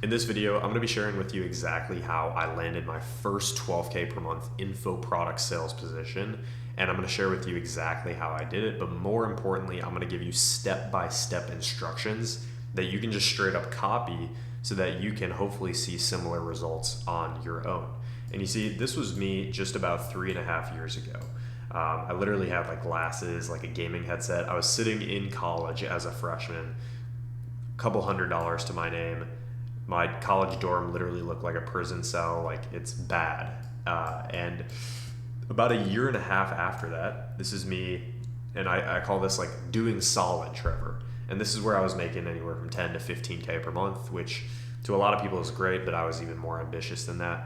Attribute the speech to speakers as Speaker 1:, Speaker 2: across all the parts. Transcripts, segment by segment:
Speaker 1: In this video, I'm going to be sharing with you exactly how I landed my first 12K per month info product sales position. And I'm going to share with you exactly how I did it. But more importantly, I'm going to give you step-by-step instructions that you can just straight up copy so that you can hopefully see similar results on your own. And you see, this was me just about 3.5 years ago. I literally had like glasses, like a gaming headset. I was sitting in college as a freshman, a couple $100s to my name. My college dorm literally looked like a prison cell, like it's bad. And about 1.5 years after that, this is me, and I call this like doing solid, Trevor. And this is where I was making anywhere from 10 to 15K per month, which to a lot of people is great, but I was even more ambitious than that.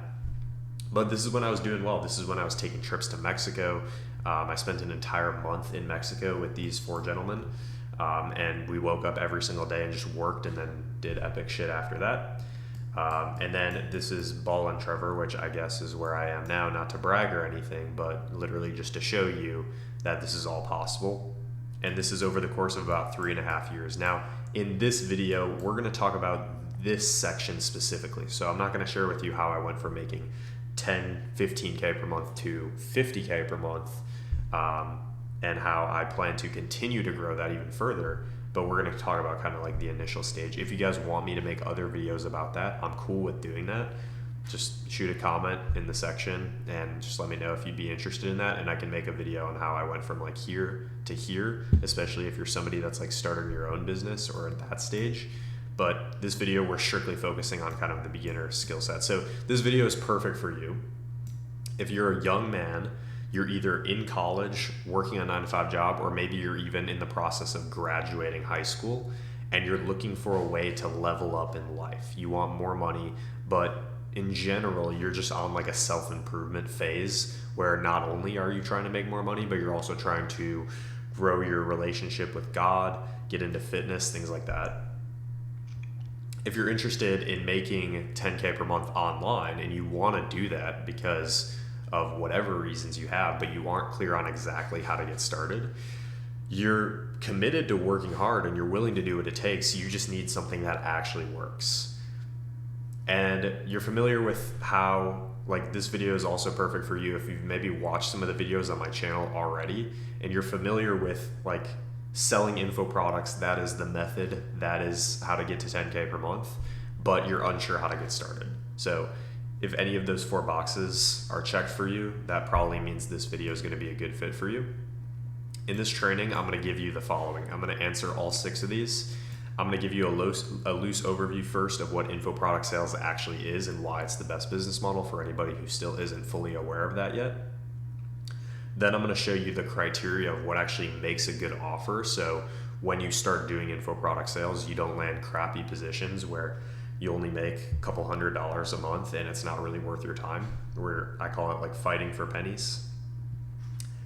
Speaker 1: But this is when I was doing well. This is when I was taking trips to Mexico. I spent an entire month in Mexico with these 4 gentlemen. And we woke up every single day and just worked and then did epic shit after that. And then this is Ballin' Trevor, which I guess is where I am now, not to brag or anything, but literally just to show you that this is all possible. And this is over the course of about 3.5 years. Now, in this video, we're going to talk about this section specifically. So I'm not going to share with you how I went from making 10, 15K per month to 50K per month, and how I plan to continue to grow that even further. But we're going to talk about kind of like the initial stage. If you guys want me to make other videos about that, I'm cool with doing that. Just shoot a comment in the section and just let me know if you'd be interested in that, and I can make a video on how I went from like here to here, especially if you're somebody that's like starting your own business or at that stage. But this video, we're strictly focusing on kind of the beginner skill set. So this video is perfect for you. If you're a young man, you're either in college working a 9-to-5 job, or maybe you're even in the process of graduating high school and you're looking for a way to level up in life. You want more money, but in general, you're just on like a self-improvement phase where not only are you trying to make more money, but you're also trying to grow your relationship with God, get into fitness, things like that. If you're interested in making 10K per month online and you want to do that because of whatever reasons you have, but you aren't clear on exactly how to get started, you're committed to working hard and you're willing to do what it takes. You just need something that actually works. And you're familiar with how, like, this video is also perfect for you if you've maybe watched some of the videos on my channel already and you're familiar with like selling info products. That is the method, that is how to get to 10K per month, but you're unsure how to get started. So if any of those 4 boxes are checked for you, that probably means this video is going to be a good fit for you. In this training, I'm going to give you the following. I'm going to answer all 6 of these. I'm going to give you a loose overview first of what info product sales actually is and why it's the best business model for anybody who still isn't fully aware of that yet. Then I'm going to show you the criteria of what actually makes a good offer. So when you start doing info product sales, you don't land crappy positions where you only make a couple $100s a month and it's not really worth your time, where I call it like fighting for pennies.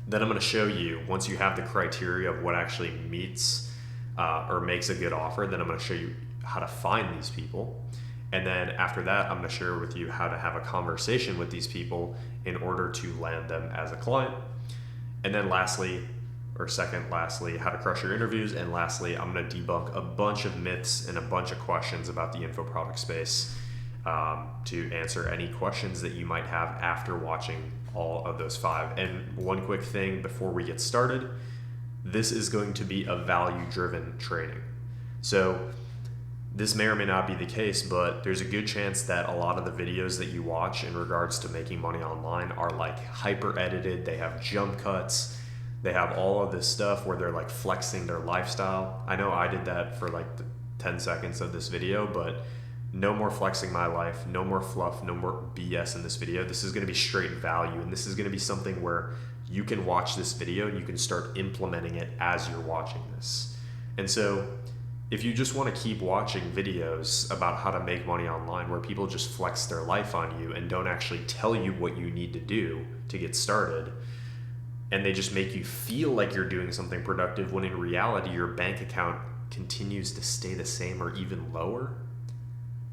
Speaker 1: Then I'm going to show you, once you have the criteria of what actually meets or makes a good offer, then I'm going to show you how to find these people. And then after that, I'm going to share with you how to have a conversation with these people in order to land them as a client. And then lastly, how to crush your interviews. And lastly, I'm going to debunk a bunch of myths and a bunch of questions about the info product space, to answer any questions that you might have after watching all of those 5. And one quick thing before we get started, this is going to be a value-driven training. So this may or may not be the case, but there's a good chance that a lot of the videos that you watch in regards to making money online are like hyper edited. They have jump cuts. They have all of this stuff where they're like flexing their lifestyle. I know I did that for like the 10 seconds of this video, but no more flexing my life, no more fluff, no more BS in this video. This is going to be straight value, and this is going to be something where you can watch this video and you can start implementing it as you're watching this. And so if you just want to keep watching videos about how to make money online where people just flex their life on you and don't actually tell you what you need to do to get started, and they just make you feel like you're doing something productive when in reality your bank account continues to stay the same or even lower,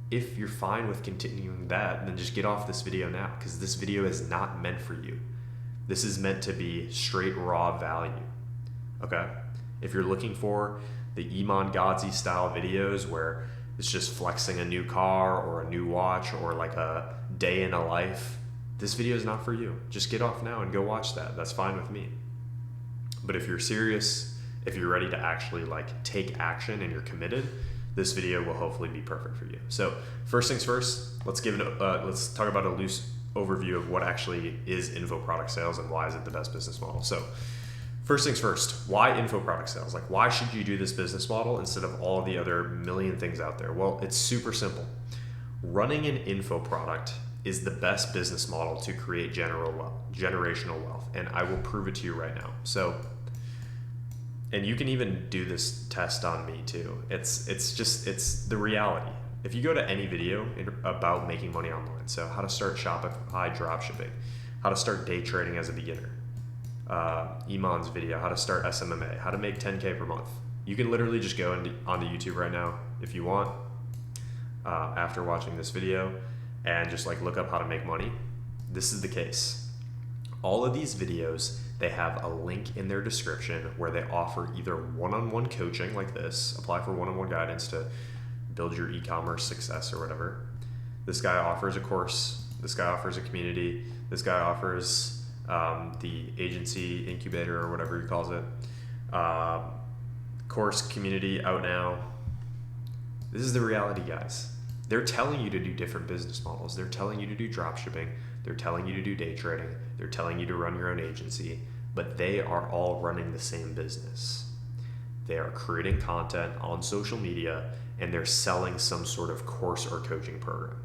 Speaker 1: if you're fine with continuing that, then just get off this video now, because this video is not meant for you. This is meant to be straight raw value. Okay? If you're looking for the Iman Gadzhi style videos where it's just flexing a new car or a new watch or like a day in a life, this video is not for you. Just get off now and go watch that. That's fine with me. But if you're serious, if you're ready to actually like take action and you're committed, this video will hopefully be perfect for you. So first things first, let's talk about a loose overview of what actually is info product sales and why is it the best business model. So first things first, why info product sales? Like, why should you do this business model instead of all the other million things out there? Well, it's super simple. Running an info product is the best business model to create generational wealth. And I will prove it to you right now. So, and you can even do this test on me too. It's the reality. If you go to any video about making money online, so how to start Shopify dropshipping, how to start day trading as a beginner, Iman's video, how to start SMMA, how to make 10K per month. You can literally just go onto YouTube right now if you want, after watching this video, and just like look up how to make money. This is the case. All of these videos, they have a link in their description where they offer either one-on-one coaching like this, apply for one-on-one guidance to build your e-commerce success or whatever. This guy offers a course. This guy offers a community. This guy offers the agency incubator or whatever he calls it. Course community out now. This is the reality, guys. They're telling you to do different business models. They're telling you to do drop shipping. They're telling you to do day trading. They're telling you to run your own agency, but they are all running the same business. They are creating content on social media and they're selling some sort of course or coaching program.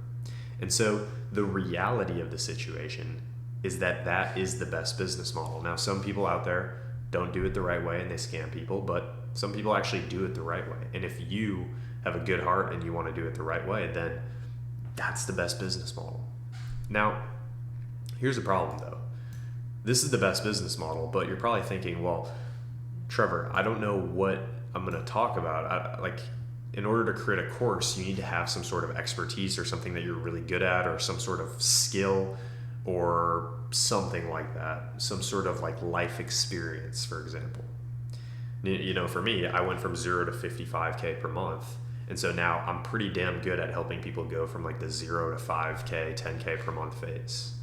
Speaker 1: And so the reality of the situation is that that is the best business model. Now, some people out there don't do it the right way and they scam people, but some people actually do it the right way. And if you have a good heart and you want to do it the right way, then that's the best business model. Now, here's the problem though. This is the best business model, but you're probably thinking, well, Trevor, I don't know what I'm going to talk about. In order to create a course, you need to have some sort of expertise or something that you're really good at or some sort of skill or something like that, some sort of like life experience, for example. You know, for me, I went from 0 to 55K per month. And so now I'm pretty damn good at helping people go from like the 0 to 5K, 10K per month phase.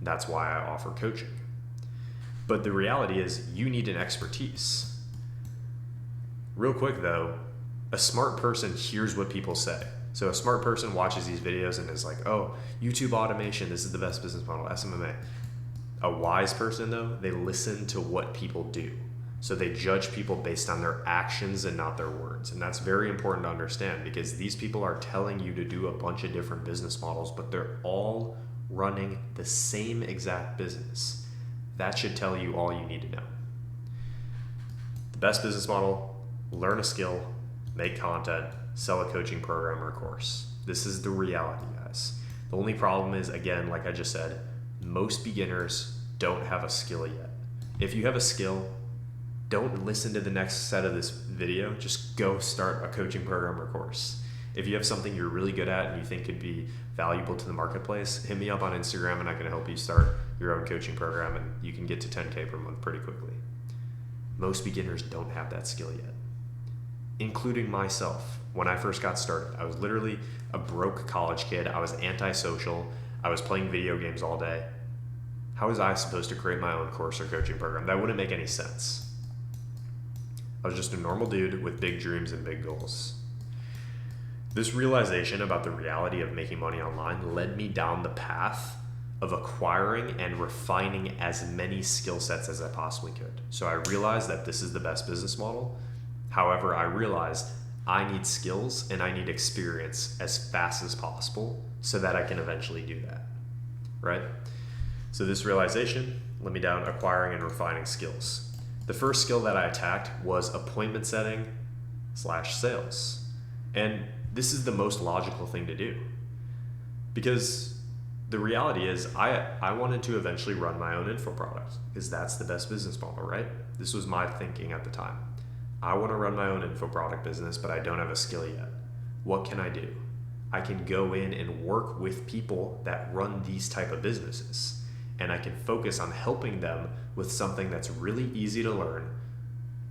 Speaker 1: That's why I offer coaching. But the reality is you need an expertise. Real quick though, a smart person hears what people say. So a smart person watches these videos and is like, oh, YouTube automation, this is the best business model, SMMA. A wise person though, they listen to what people do. So they judge people based on their actions and not their words. And that's very important to understand because these people are telling you to do a bunch of different business models, but they're all running the same exact business. That should tell you all you need to know. The best business model, learn a skill, make content, sell a coaching program or course. This is the reality, guys. The only problem is, again, like I just said, most beginners don't have a skill yet. If you have a skill, don't listen to the next set of this video. Just go start a coaching program or course. If you have something you're really good at and you think could be valuable to the marketplace, hit me up on Instagram and I can help you start your own coaching program and you can get to 10K per month pretty quickly. Most beginners don't have that skill yet, including myself. When I first got started, I was literally a broke college kid. I was antisocial. I was playing video games all day. How was I supposed to create my own course or coaching program? That wouldn't make any sense. I was just a normal dude with big dreams and big goals. This realization about the reality of making money online led me down the path of acquiring and refining as many skill sets as I possibly could. So I realized that this is the best business model. However, I realized I need skills and I need experience as fast as possible so that I can eventually do that, right? So this realization led me down acquiring and refining skills. The first skill that I attacked was appointment setting / sales. And this is the most logical thing to do because the reality is I wanted to eventually run my own info product because that's the best business model, right? This was my thinking at the time. I want to run my own info product business, but I don't have a skill yet. What can I do? I can go in and work with people that run these type of businesses, and I can focus on helping them with something that's really easy to learn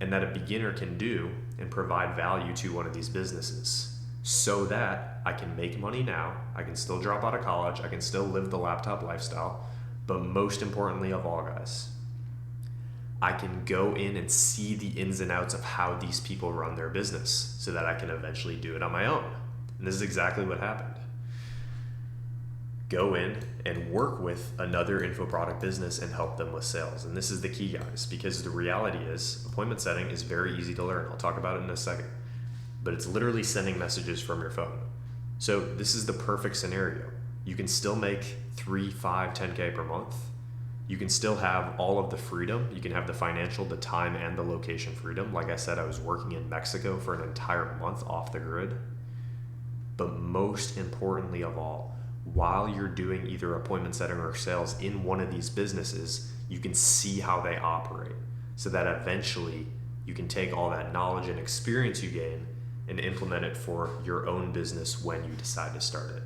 Speaker 1: and that a beginner can do and provide value to one of these businesses. so that I can make money now, I can still drop out of college, I can still live the laptop lifestyle, but most importantly of all, guys, I can go in and see the ins and outs of how these people run their business so that I can eventually do it on my own. And this is exactly what happened. Go in and work with another info product business and help them with sales. And this is the key, guys, because the reality is appointment setting is very easy to learn. I'll talk about it in a second, but it's literally sending messages from your phone. So this is the perfect scenario. You can still make 3, 5, 10K per month. You can still have all of the freedom. You can have the financial, the time, and the location freedom. Like I said, I was working in Mexico for an entire month off the grid. But most importantly of all, while you're doing either appointment setting or sales in one of these businesses, you can see how they operate so that eventually you can take all that knowledge and experience you gain and implement it for your own business when you decide to start it.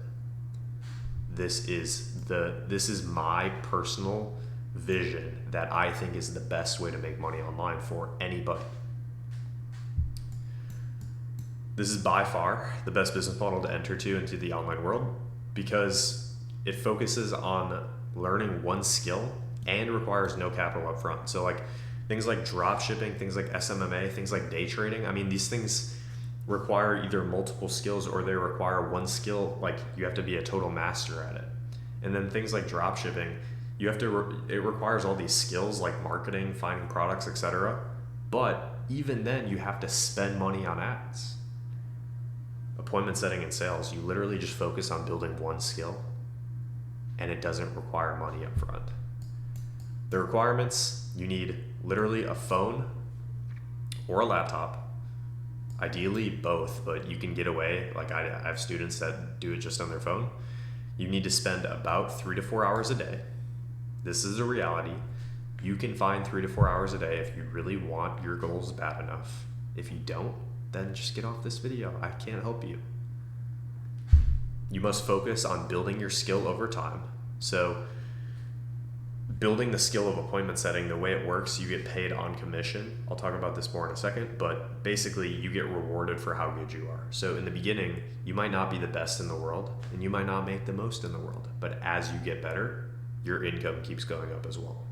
Speaker 1: This is my personal vision that I think is the best way to make money online for anybody. This is by far the best business model to enter into the online world because it focuses on learning one skill and requires no capital up front. So like things like drop shipping, things like SMMA, things like day trading, I mean, these things require either multiple skills or they require one skill, like you have to be a total master at it. And then things like drop shipping, it requires all these skills like marketing, finding products, etc. But even then you have to spend money on ads. Appointment setting and sales, you literally just focus on building one skill and it doesn't require money up front. The requirements, you need literally a phone or a laptop, ideally both, but you can get away. Like I have students that do it just on their phone. You need to spend about 3 to 4 hours a day. This is a reality. You can find 3 to 4 hours a day if you really want your goals bad enough. If you don't, then just get off this video. I can't help you. You must focus on building your skill over time. So building the skill of appointment setting, the way it works, you get paid on commission. I'll talk about this more in a second, but basically you get rewarded for how good you are. So in the beginning, you might not be the best in the world and you might not make the most in the world, but as you get better, your income keeps going up as well.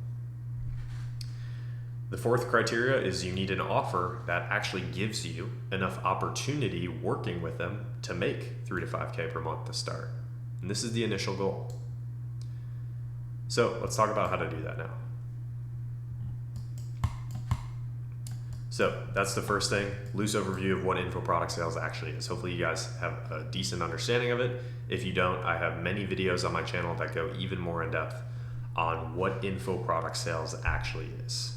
Speaker 1: The fourth criteria is you need an offer that actually gives you enough opportunity working with them to make 3 to 5K per month to start. And this is the initial goal. So let's talk about how to do that now. So that's the first thing, loose overview of what info product sales actually is. Hopefully you guys have a decent understanding of it. If you don't, I have many videos on my channel that go even more in depth on what info product sales actually is.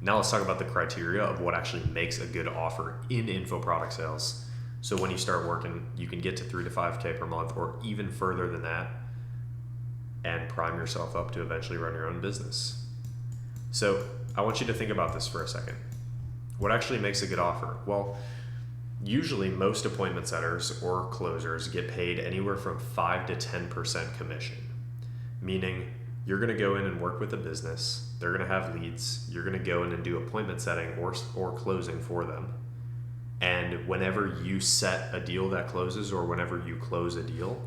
Speaker 1: Now let's talk about the criteria of what actually makes a good offer in info product sales. So when you start working, you can get to 3 to 5K per month or even further than that and prime yourself up to eventually run your own business. So I want you to think about this for a second. What actually makes a good offer? Well, usually most appointment setters or closers get paid anywhere from 5 to 10% commission, meaning you're going to go in and work with a business. They're going to have leads. You're going to go in and do appointment setting or closing for them. And whenever you set a deal that closes or whenever you close a deal,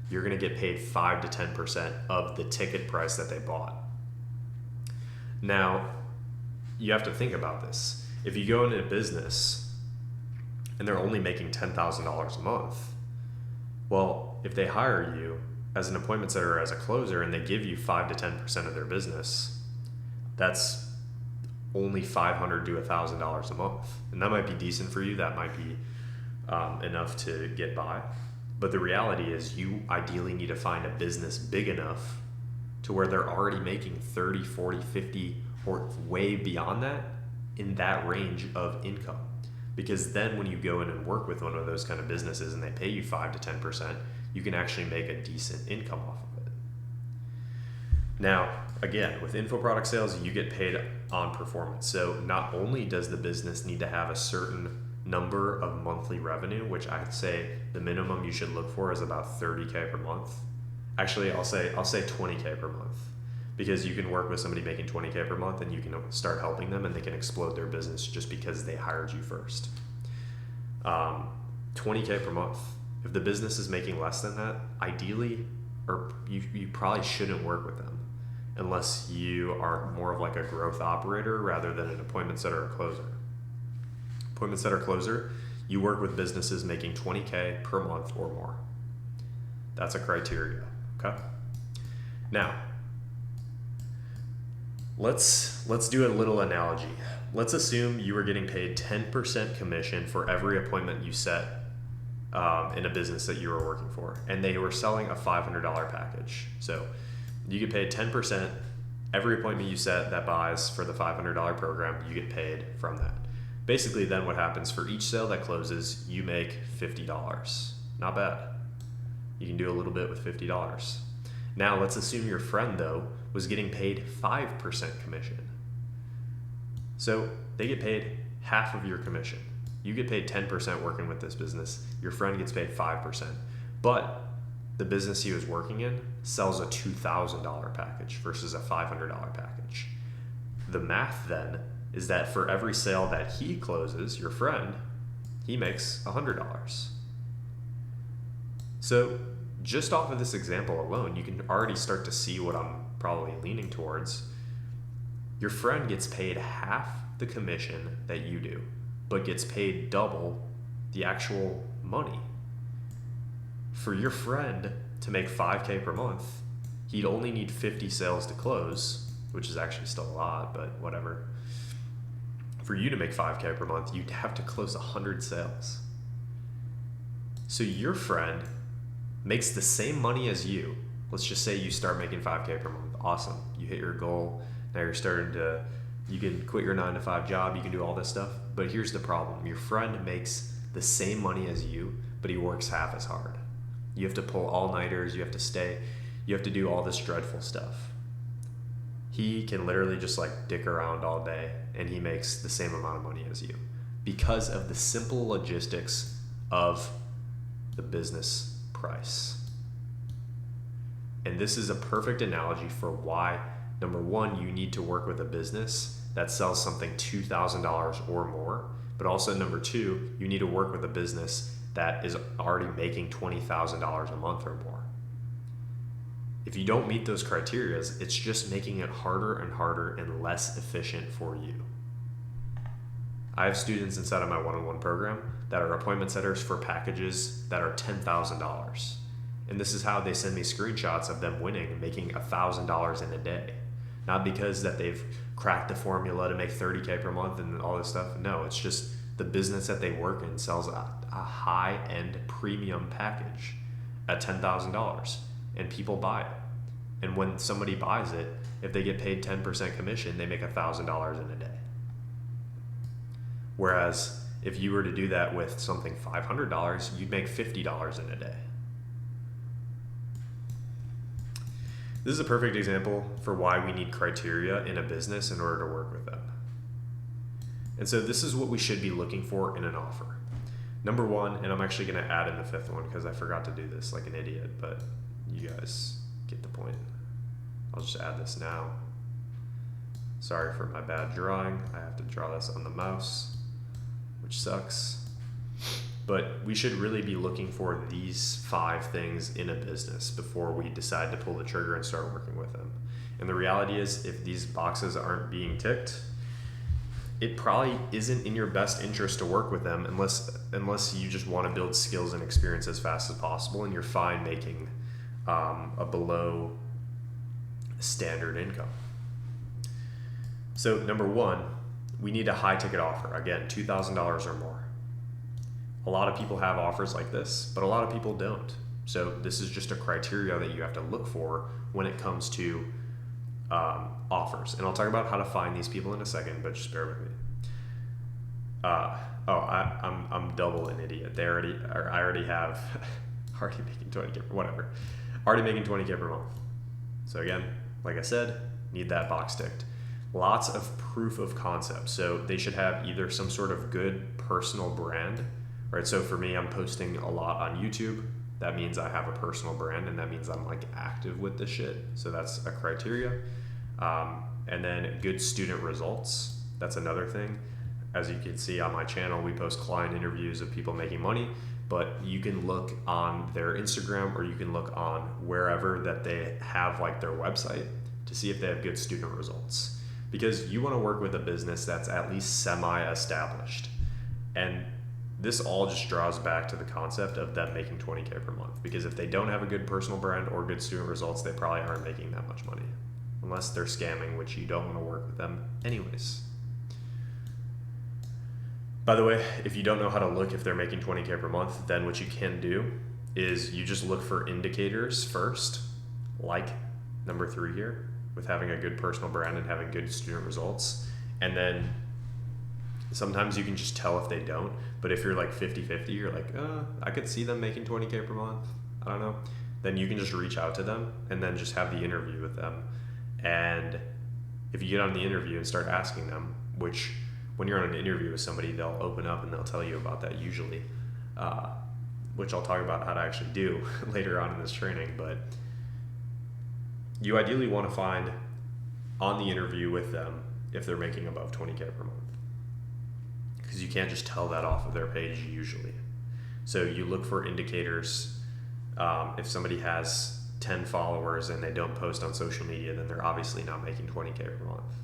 Speaker 1: you're going to get paid 5 to 10% of the ticket price that they bought. Now, you have to think about this. If you go into a business and they're only making $10,000 a month, well, if they hire you as an appointment setter or as a closer and they give you 5 to 10% of their business, that's only $500 to $1,000 a month. And that might be decent for you. That might be enough to get by. But the reality is you ideally need to find a business big enough to where they're already making 30, 40, 50, or way beyond that in that range of income. Because then when you go in and work with one of those kind of businesses and they pay you 5 to 10%, you can actually make a decent income off of it. Now, again, with info product sales, you get paid on performance. So not only does the business need to have a certain number of monthly revenue, which I'd say the minimum you should look for is about 30K per month. Actually, I'll say 20K per month, because you can work with somebody making 20K per month and you can start helping them and they can explode their business just because they hired you first. 20K per month. If the business is making less than that, ideally, or you probably shouldn't work with them unless you are more of like a growth operator rather than an appointment setter or closer. Appointment setter closer, you work with businesses making 20K per month or more. That's a criteria, okay? Now, let's do a little analogy. Let's assume you were getting paid 10% commission for every appointment you set in a business that you were working for, and they were selling a $500 package. So you get paid 10%. Every appointment you set that buys for the $500 program, you get paid from that. Basically, then what happens for each sale that closes, you make $50. Not bad. You can do a little bit with $50. Now, let's assume your friend, though, was getting paid 5% commission. So they get paid half of your commission. You get paid 10% working with this business. Your friend gets paid 5%. But the business he was working in sells a $2,000 package versus a $500 package. The math then is that for every sale that he closes, your friend, he makes $100. So just off of this example alone, you can already start to see what I'm probably leaning towards. Your friend gets paid half the commission that you do, but gets paid double the actual money. For your friend to make 5K per month, he'd only need 50 sales to close, which is actually still a lot, but whatever. For you to make 5K per month, you'd have to close 100 sales. So your friend makes the same money as you. Let's just say you start making 5K per month. Awesome. You hit your goal. Now you're starting to, you can quit your 9-to-5 job. You can do all this stuff. But here's the problem. Your friend makes the same money as you, but he works half as hard. You have to pull all-nighters. You have to stay. You have to do all this dreadful stuff. He can literally just like dick around all day, and he makes the same amount of money as you because of the simple logistics of the business price. And this is a perfect analogy for why, number one, you need to work with a business that sells something $2,000 or more, but also number two, you need to work with a business that is already making $20,000 a month or more. If you don't meet those criteria, it's just making it harder and harder and less efficient for you. I have students inside of my one-on-one program that are appointment setters for packages that are $10,000. And this is how they send me screenshots of them winning and making $1,000 in a day. Not because that they've cracked the formula to make 30K per month and all this stuff. No, it's just the business that they work in sells a high-end premium package at $10,000 and people buy it. And when somebody buys it, if they get paid 10% commission, they make $1,000 in a day. Whereas if you were to do that with something $500, you'd make $50 in a day. This is a perfect example for why we need criteria in a business in order to work with them. And so this is what we should be looking for in an offer. Number one, and I'm actually going to add in the fifth one because I forgot to do this like an idiot, but you guys get the point. I'll just add this now. Sorry for my bad drawing. I have to draw this on the mouse, which sucks. But we should really be looking for these 5 things in a business before we decide to pull the trigger and start working with them. And the reality is, if these boxes aren't being ticked, it probably isn't in your best interest to work with them unless you just want to build skills and experience as fast as possible and you're fine making a below standard income. So number one, we need a high ticket offer. Again, $2,000 or more. A lot of people have offers like this, but a lot of people don't. So this is just a criteria that you have to look for when it comes to offers. And I'll talk about how to find these people in a second, but just bear with me. I'm double an idiot. I already have already making 20K, whatever. Already making 20K per month. So again, like I said, need that box ticked. Lots of proof of concept. So they should have either some sort of good personal brand, right? So for me, I'm posting a lot on YouTube. That means I have a personal brand, and that means I'm like active with this shit. So that's a criteria. And then good student results. That's another thing. as you can see on my channel, we post client interviews of people making money, but you can look on their Instagram or you can look on wherever that they have like their website to see if they have good student results. Because you want to work with a business that's at least semi-established. And this all just draws back to the concept of them making 20K per month. Because if they don't have a good personal brand or good student results, they probably aren't making that much money. Unless they're scamming, which you don't want to work with them anyways. By the way, if you don't know how to look if they're making 20K per month, then what you can do is you just look for indicators first, like number 3 here, with having a good personal brand and having good student results. And then sometimes you can just tell if they don't, but if you're like 50-50, you're like, I could see them making 20K per month, I don't know, then you can just reach out to them and then just have the interview with them. And if you get on the interview and start asking them, which when you're on an interview with somebody, they'll open up and they'll tell you about that usually, which I'll talk about how to actually do later on in this training. But you ideally want to find on the interview with them if they're making above 20K per month, because you can't just tell that off of their page usually. So you look for indicators. If somebody has 10 followers and they don't post on social media, then they're obviously not making 20K per month.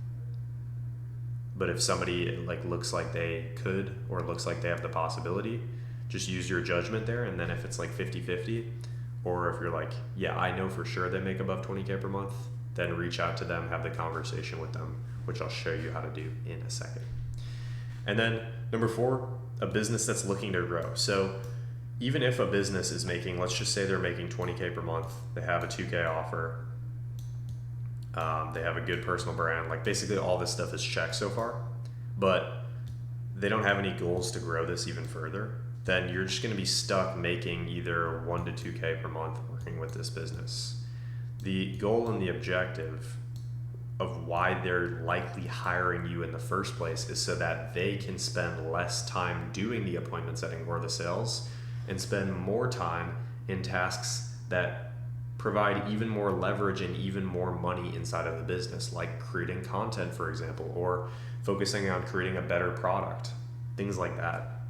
Speaker 1: But if somebody like looks like they could or looks like they have the possibility, just use your judgment there. And then if it's like 50-50, or if you're like, yeah, I know for sure they make above 20K per month, then reach out to them, have the conversation with them, which I'll show you how to do in a second. And then number 4, a business that's looking to grow. So even if a business is making, let's just say they're making 20K per month, they have a 2K offer, they have a good personal brand, like basically all this stuff is checked so far, but they don't have any goals to grow this even further, then you're just going to be stuck making either 1 to 2K per month working with this business. The goal and the objective of why they're likely hiring you in the first place is so that they can spend less time doing the appointment setting or the sales and spend more time in tasks that provide even more leverage and even more money inside of the business, like creating content, for example, or focusing on creating a better product, things like that.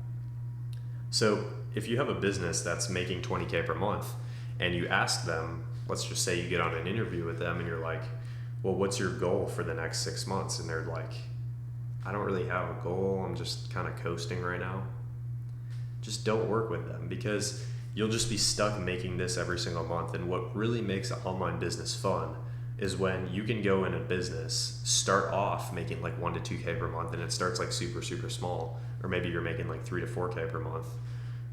Speaker 1: So if you have a business that's making 20K per month and you ask them, let's just say you get on an interview with them and you're like, well, what's your goal for the next 6 months? And they're like, I don't really have a goal. I'm just kind of coasting right now. Just don't work with them, because you'll just be stuck making this every single month. And what really makes an online business fun is when you can go in a business, start off making like 1 to 2K per month, and it starts like super, super small, or maybe you're making like 3 to 4K per month,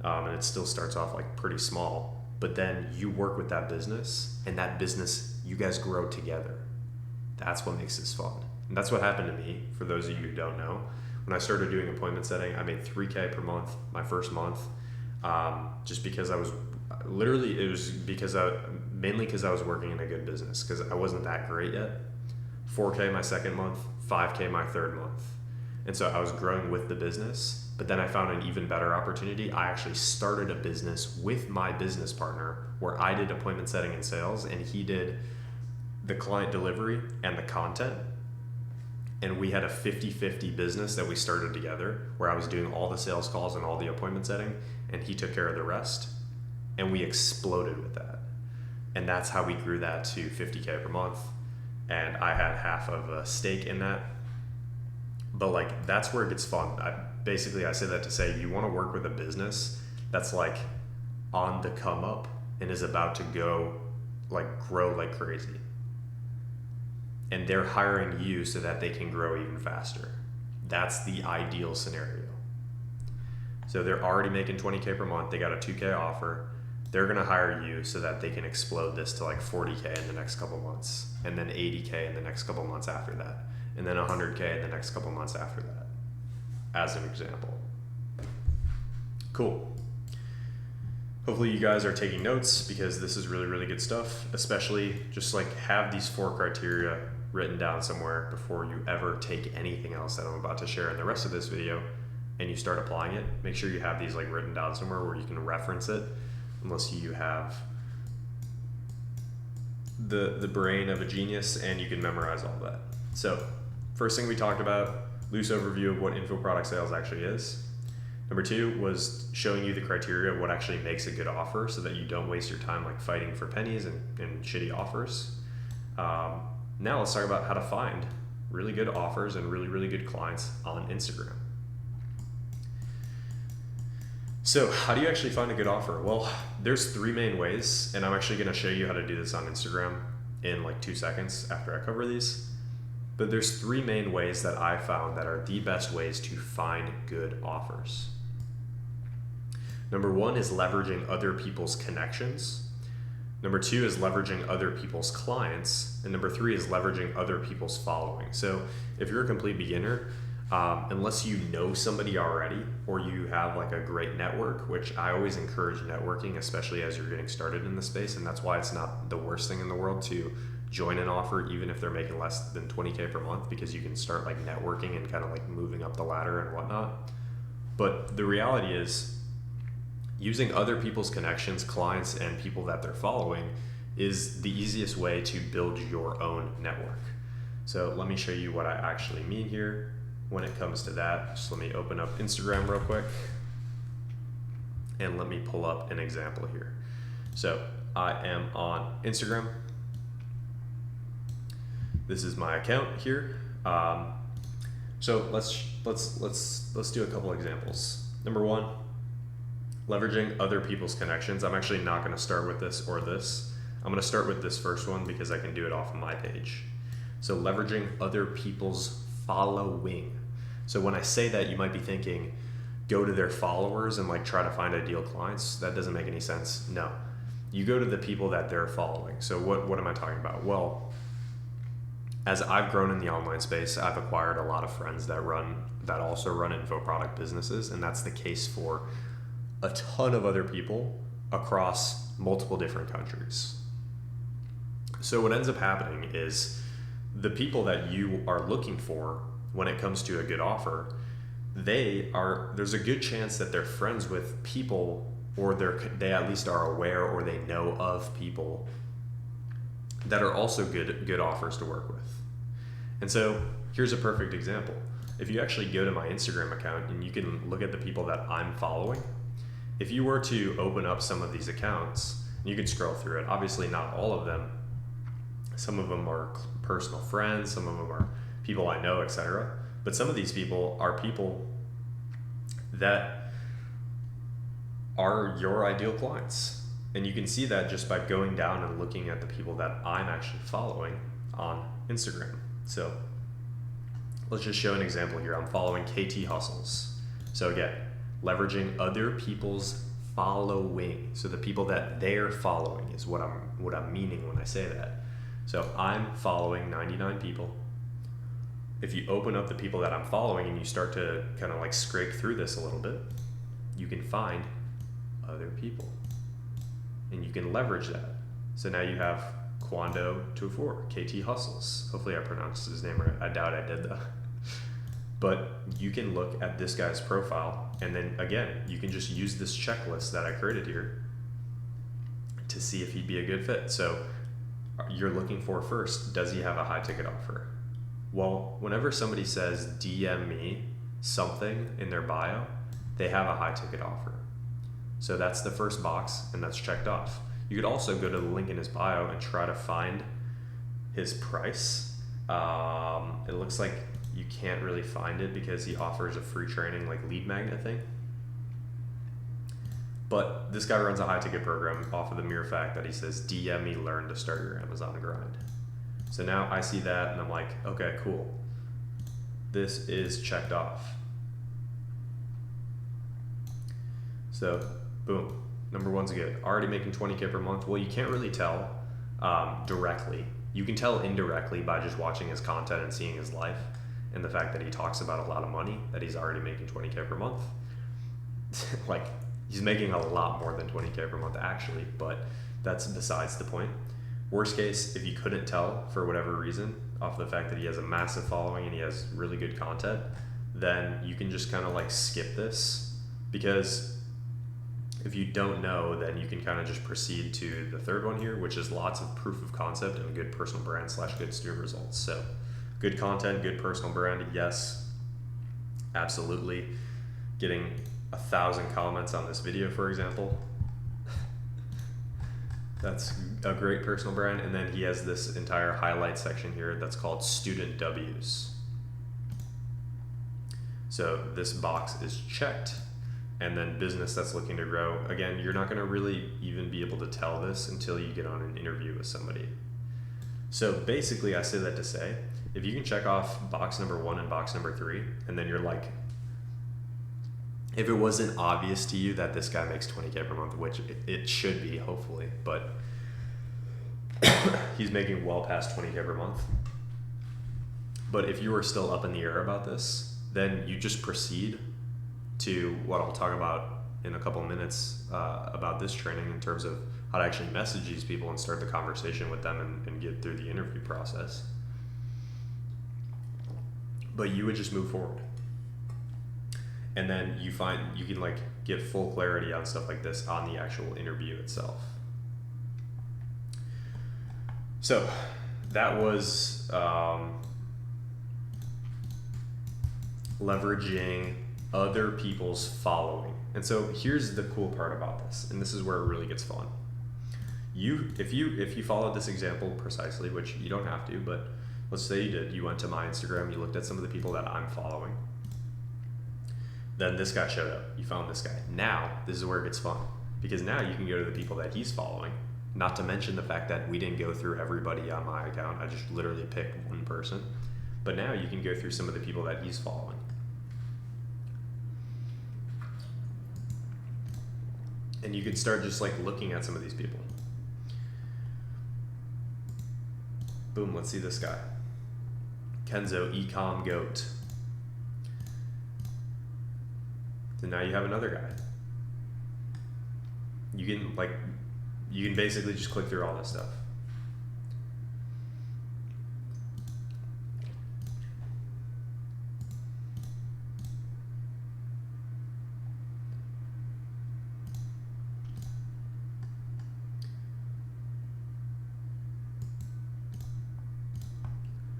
Speaker 1: and it still starts off like pretty small, but then you work with that business, and that business, you guys grow together. That's what makes this fun. And that's what happened to me, for those of you who don't know. When I started doing appointment setting, I made 3K per month my first month, just because I was literally, it was because mainly because I was working in a good business, because I wasn't that great yet. 4K my second month, 5K my third month. And so I was growing with the business, but then I found an even better opportunity. I actually started a business with my business partner where I did appointment setting and sales, and he did the client delivery and the content. And we had a 50-50 business that we started together, where I was doing all the sales calls and all the appointment setting, and he took care of the rest. And we exploded with that. And that's how we grew that to 50K per month. And I had half of a stake in that. But like, that's where it gets fun. I say that to say, you want to work with a business that's like on the come up and is about to go like grow like crazy. And they're hiring you so that they can grow even faster. That's the ideal scenario. So they're already making 20K per month. They got a 2K offer. They're going to hire you so that they can explode this to like 40K in the next couple months, and then 80K in the next couple months after that, and then 100K in the next couple months after that, as an example. Cool. Hopefully you guys are taking notes, because this is really, really good stuff. Especially just like have these 4 criteria written down somewhere before you ever take anything else that I'm about to share in the rest of this video and you start applying it. Make sure you have these like written down somewhere where you can reference it, unless you have the brain of a genius and you can memorize all that. So first thing we talked about, loose overview of what info product sales actually is. Number 2 was showing you the criteria of what actually makes a good offer so that you don't waste your time like fighting for pennies and shitty offers. Now let's talk about how to find really good offers and really good clients on Instagram. So how do you actually find a good offer? Well, there's 3 main ways, and I'm actually going to show you how to do this on Instagram in like 2 seconds after I cover these. But there's 3 main ways that I found that are the best ways to find good offers. Number 1 is leveraging other people's connections. Number 2 is leveraging other people's clients. And number 3 is leveraging other people's following. So if you're a complete beginner, unless you know somebody already or you have like a great network, which I always encourage networking, especially as you're getting started in the space. And that's why it's not the worst thing in the world to join an offer, even if they're making less than 20K per month, because you can start like networking and kind of like moving up the ladder and whatnot. But the reality is, using other people's connections, clients, and people that they're following is the easiest way to build your own network. So let me show you what I actually mean here when it comes to that. Just let me open up Instagram real quick and let me pull up an example here. So I am on Instagram. This is my account here. So let's do a couple examples. Number 1, leveraging other people's connections. I'm actually not going to start with this or this. I'm going to start with this first one because I can do it off of my page. So leveraging other people's following. So when I say that, you might be thinking, go to their followers and like try to find ideal clients. That doesn't make any sense. No, you go to the people that they're following. So what am I talking about? Well, as I've grown in the online space, I've acquired a lot of friends that also run info product businesses, and that's the case for a ton of other people across multiple different countries. So what ends up happening is the people that you are looking for when it comes to a good offer, there's a good chance that they're friends with people, or they at least are aware or they know of people that are also good offers to work with. And so here's a perfect example. If you actually go to my Instagram account and you can look at the people that I'm following, if you were to open up some of these accounts, you can scroll through it. Obviously not all of them. Some of them are personal friends, some of them are people I know, etc. But some of these people are people that are your ideal clients. And you can see that just by going down and looking at the people that I'm actually following on Instagram. So let's just show an example here. I'm following KT Hustles. So again, leveraging other people's following. So the people that they're following is what I'm meaning when I say that. So I'm following 99 people. If you open up the people that I'm following and you start to kind of like scrape through this a little bit, you can find other people and you can leverage that. So now you have Quando Tufor, KT Hustles. Hopefully I pronounced his name right. I doubt I did though. But you can look at this guy's profile, and then again, you can just use this checklist that I created here to see if he'd be a good fit. So you're looking for first, does he have a high ticket offer? Well, whenever somebody says DM me something in their bio, they have a high ticket offer. So that's the first box, and that's checked off. You could also go to the link in his bio and try to find his price. It looks like you can't really find it because he offers a free training like lead magnet thing. But this guy runs a high ticket program off of the mere fact that he says, DM me, learn to start your Amazon grind. So now I see that and I'm like, okay, cool. This is checked off. So boom, number 1's good. Already making 20K per month. Well, you can't really tell directly. You can tell indirectly by just watching his content and seeing his life, and the fact that he talks about a lot of money, that he's already making 20K per month. Like, he's making a lot more than 20K per month actually, but that's besides the point. Worst case, if you couldn't tell for whatever reason, off the fact that he has a massive following and he has really good content, then you can just kind of like skip this, because if you don't know, then you can kind of just proceed to the third one here, which is lots of proof of concept and good personal brand / good student results. So good content, good personal brand, yes. absolutely getting 1,000 comments on this video, for example. That's a great personal brand. And then he has this entire highlight section here that's called student W's. So this box is checked. And then business that's looking to grow. Again, you're not going to really even be able to tell this until you get on an interview with somebody. So basically, I say that to say, if you can check off box number 1 and box number 3, and then you're like, if it wasn't obvious to you that this guy makes 20K per month, which it should be, hopefully, but he's making well past 20K per month. But if you are still up in the air about this, then you just proceed to what I'll talk about in a couple of minutes about this training in terms of how to actually message these people and start the conversation with them and get through the interview process. But you would just move forward. And then you find you can like get full clarity on stuff like this on the actual interview itself. So that was leveraging other people's following. And so here's the cool part about this, and this is where it really gets fun. If you followed this example precisely, which you don't have to, but let's say you did, you went to my Instagram, you looked at some of the people that I'm following, then this guy showed up, you found this guy. Now, this is where it gets fun, because now you can go to the people that he's following, not to mention the fact that we didn't go through everybody on my account, I just literally picked one person, but now you can go through some of the people that he's following. And you could start just like looking at some of these people. Boom, let's see this guy. Kenzo, Ecom Goat. So now you have another guy. You can basically just click through all this stuff.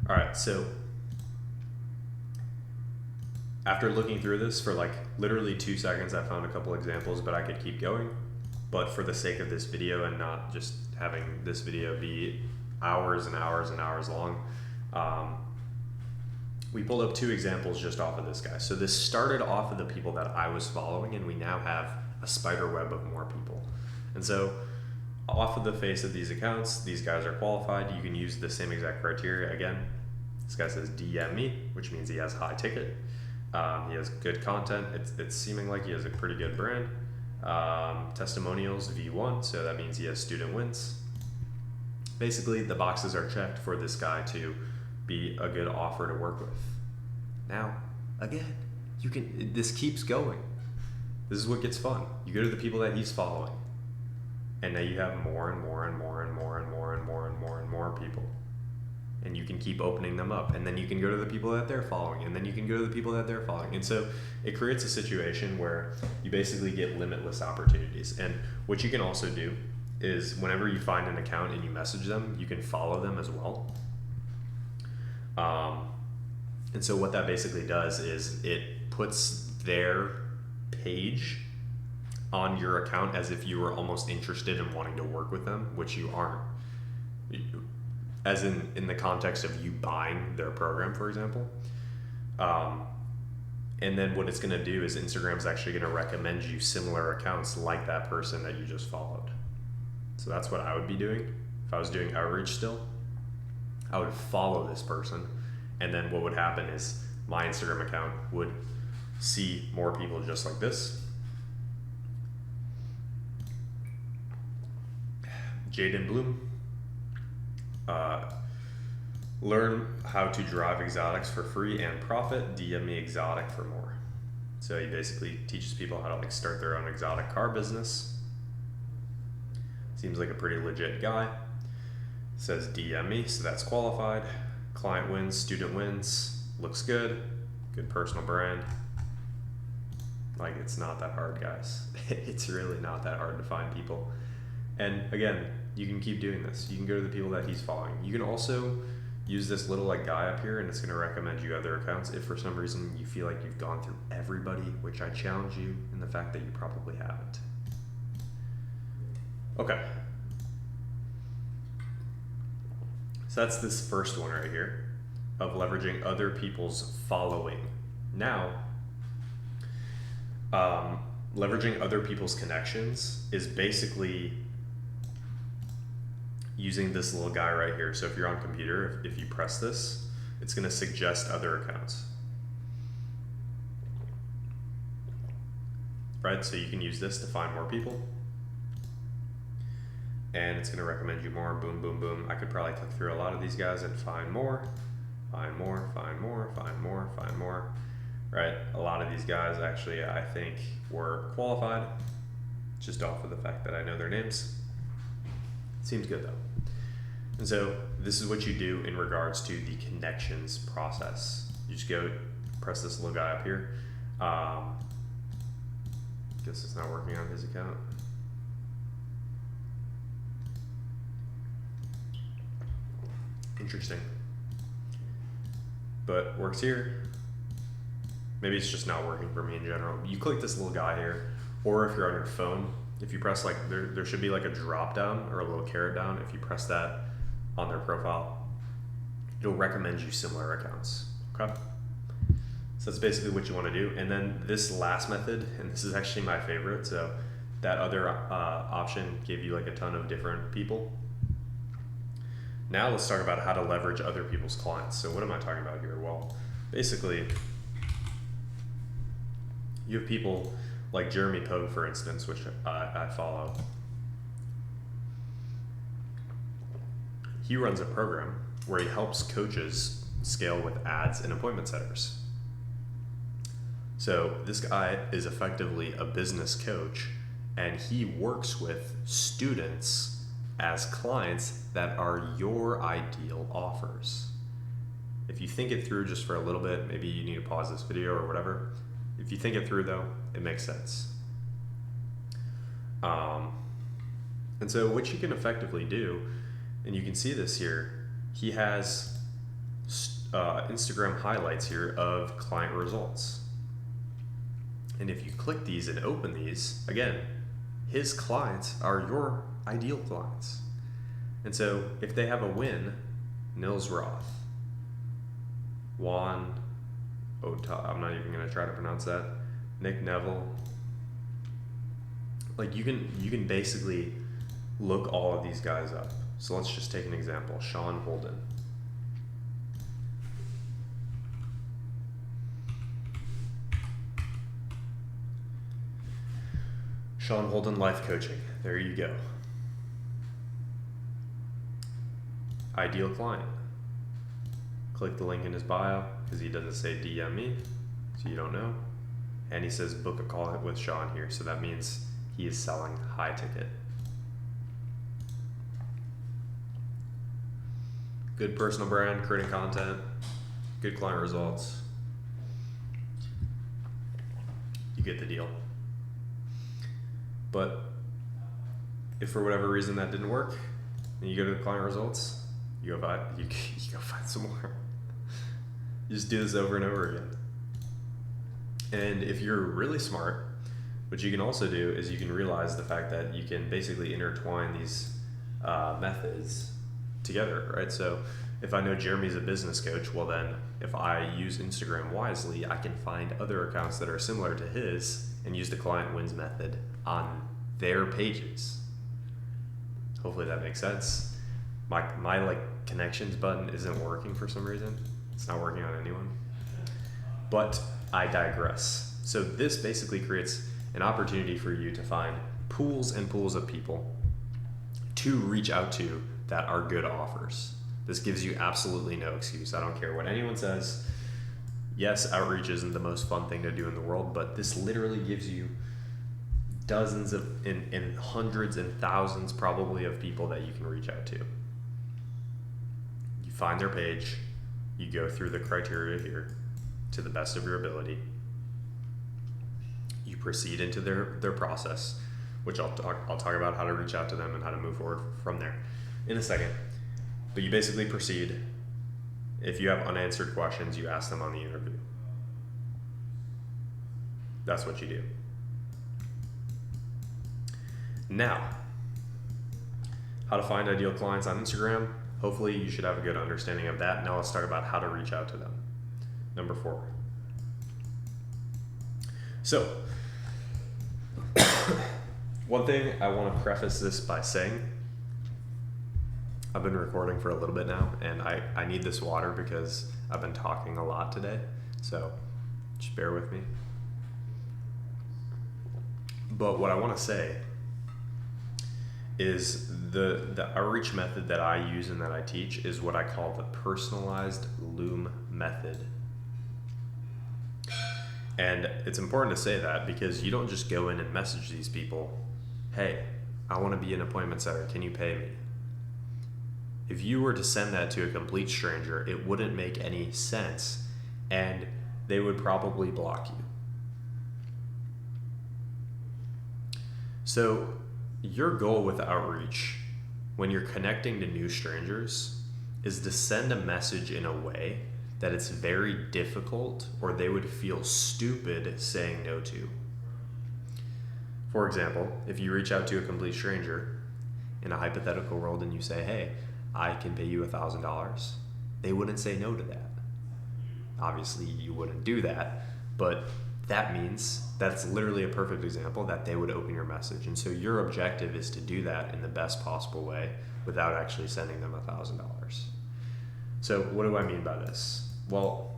Speaker 1: All right, so after looking through this for like literally 2 seconds, I found a couple examples, but I could keep going. But for the sake of this video and not just having this video be hours and hours and hours long, we pulled up 2 examples just off of this guy. So this started off of the people that I was following, and we now have a spider web of more people. And so off of the face of these accounts, these guys are qualified. You can use the same exact criteria. Again, this guy says DM me, which means he has high ticket. He has good content. It's seeming like he has a pretty good brand. Testimonials V1, so that means he has student wins. Basically, the boxes are checked for this guy to be a good offer to work with. Now, again, this keeps going. This is what gets fun. You go to the people that he's following. And now you have more and more and more and more and more and more and more and more people. And you can keep opening them up. And then you can go to the people that they're following. And then you can go to the people that they're following. And so it creates a situation where you basically get limitless opportunities. And what you can also do is whenever you find an account and you message them, you can follow them as well. And so what that basically does is it puts their page on your account as if you were almost interested in wanting to work with them, which you aren't. As in the context of you buying their program, for example. And then what it's going to do is Instagram's actually going to recommend you similar accounts like that person that you just followed. So that's what I would be doing. If I was doing outreach still, I would follow this person. And then what would happen is my Instagram account would see more people just like this. Jaden Bloom. Learn how to drive exotics for free and profit. DM me exotic for more. So he basically teaches people how to like start their own exotic car business. Seems like a pretty legit guy. Says DM me, so that's qualified. Client wins, student wins. Looks good. Good personal brand. Like, it's not that hard, guys. It's really not that hard to find people. And again, you can keep doing this. You can go to the people that he's following. You can also use this little like guy up here, and it's going to recommend you other accounts if for some reason you feel like you've gone through everybody, which I challenge you in the fact that you probably haven't. Okay. So that's this first one right here of leveraging other people's following. Now, leveraging other people's connections is basically using this little guy right here. So if you're on computer, if you press this, it's going to suggest other accounts. Right? So you can use this to find more people. And it's going to recommend you more. Boom, boom, boom. I could probably click through a lot of these guys and find more, find more, find more, find more, find more. Right? A lot of these guys actually, I think, were qualified just off of the fact that I know their names. Seems good though. And so this is what you do in regards to the connections process. You just go press this little guy up here. Guess it's not working on his account. Interesting. But works here. Maybe it's just not working for me in general. You click this little guy here, or if you're on your phone, if you press like, there should be like a drop down or a little caret down. If you press that on their profile, it'll recommend you similar accounts. Okay. So that's basically what you want to do. And then this last method, and this is actually my favorite. So that other option gave you like a ton of different people. Now let's talk about how to leverage other people's clients. So what am I talking about here? Well, basically you have people like Jeremy Pogue, for instance, which I follow. He runs a program where he helps coaches scale with ads and appointment setters. So this guy is effectively a business coach, and he works with students as clients that are your ideal offers. If you think it through just for a little bit, maybe you need to pause this video or whatever. If you think it through though, it makes sense. And so what you can effectively do, and you can see this here, he has Instagram highlights here of client results. And if you click these and open these, again, his clients are your ideal clients. And so if they have a win, Nils Roth, Juan Ota, I'm not even going to try to pronounce that, Nick Neville, like you can basically look all of these guys up. So let's just take an example, Sean Holden. Sean Holden Life Coaching, there you go. Ideal client. Click the link in his bio because he doesn't say DM me, so you don't know. And he says book a call with Sean here, so that means he is selling high ticket. Good personal brand, creating content, good client results. You get the deal. But if for whatever reason that didn't work, and you go to the client results, you go find some more. You just do this over and over again. And if you're really smart, what you can also do is you can realize the fact that you can basically intertwine these methods together, right? So if I know Jeremy's a business coach, well then if I use Instagram wisely, I can find other accounts that are similar to his and use the client wins method on their pages. Hopefully that makes sense. My like connections button isn't working for some reason. It's not working on anyone. But I digress. So this basically creates an opportunity for you to find pools and pools of people to reach out to that are good offers. This gives you absolutely no excuse. I don't care what anyone says. Yes, outreach isn't the most fun thing to do in the world, but this literally gives you dozens of and hundreds and thousands probably of people that you can reach out to. You find their page, you go through the criteria here to the best of your ability. You proceed into their process, which I'll talk about how to reach out to them and how to move forward from there in a second. But you basically proceed, If you have unanswered questions, you ask them on the interview. That's what you do. Now, how to find ideal clients on Instagram. Hopefully you should have a good understanding of that. Now let's talk about how to reach out to them. Number 4. So, one thing I want to preface this by saying, I've been recording for a little bit now, and I need this water because I've been talking a lot today, so just bear with me. But what I want to say is the outreach method that I use and that I teach is what I call the personalized Loom method. And it's important to say that because you don't just go in and message these people, hey, I want to be an appointment setter, can you pay me? If you were to send that to a complete stranger, it wouldn't make any sense, and they would probably block you. So your goal with outreach, when you're connecting to new strangers, is to send a message in a way that it's very difficult or they would feel stupid saying no to. For example, if you reach out to a complete stranger in a hypothetical world and you say, hey, I can pay you $1,000, they wouldn't say no to that. Obviously, you wouldn't do that, but that means that's literally a perfect example that they would open your message. And so your objective is to do that in the best possible way without actually sending them $1,000. So what do I mean by this? Well,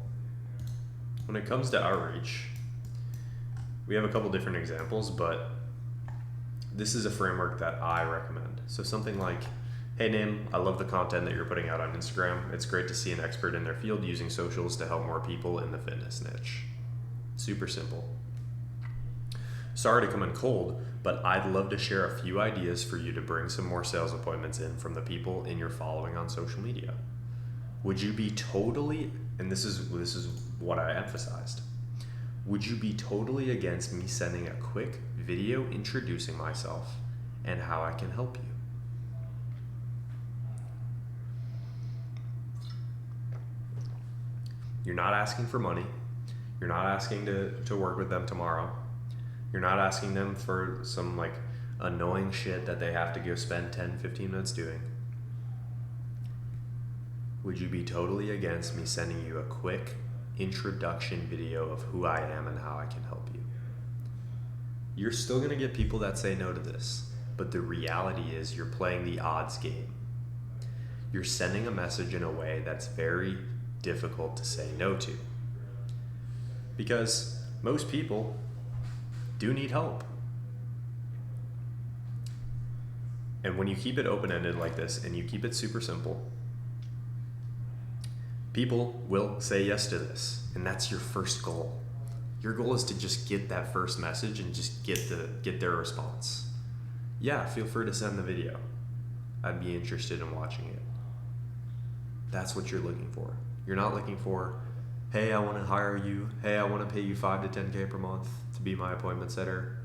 Speaker 1: when it comes to outreach, we have a couple different examples, but this is a framework that I recommend. So something like, hey Nim, I love the content that you're putting out on Instagram. It's great to see an expert in their field using socials to help more people in the fitness niche. Super simple. Sorry to come in cold, but I'd love to share a few ideas for you to bring some more sales appointments in from the people in your following on social media. Would you be totally, and this is what I emphasized, would you be totally against me sending a quick video introducing myself and how I can help you? You're not asking for money. You're not asking to work with them tomorrow. You're not asking them for some like annoying shit that they have to go spend 10, 15 minutes doing. Would you be totally against me sending you a quick introduction video of who I am and how I can help you? You're still gonna get people that say no to this, but the reality is you're playing the odds game. You're sending a message in a way that's very difficult to say no to. Because most people do need help. And when you keep it open-ended like this and you keep it super simple, people will say yes to this, and that's your first goal. Your goal is to just get that first message and just get their response. Yeah, feel free to send the video. I'd be interested in watching it. That's what you're looking for. You're not looking for, hey, I want to hire you. Hey, I want to pay you $5 to $10K per month to be my appointment setter.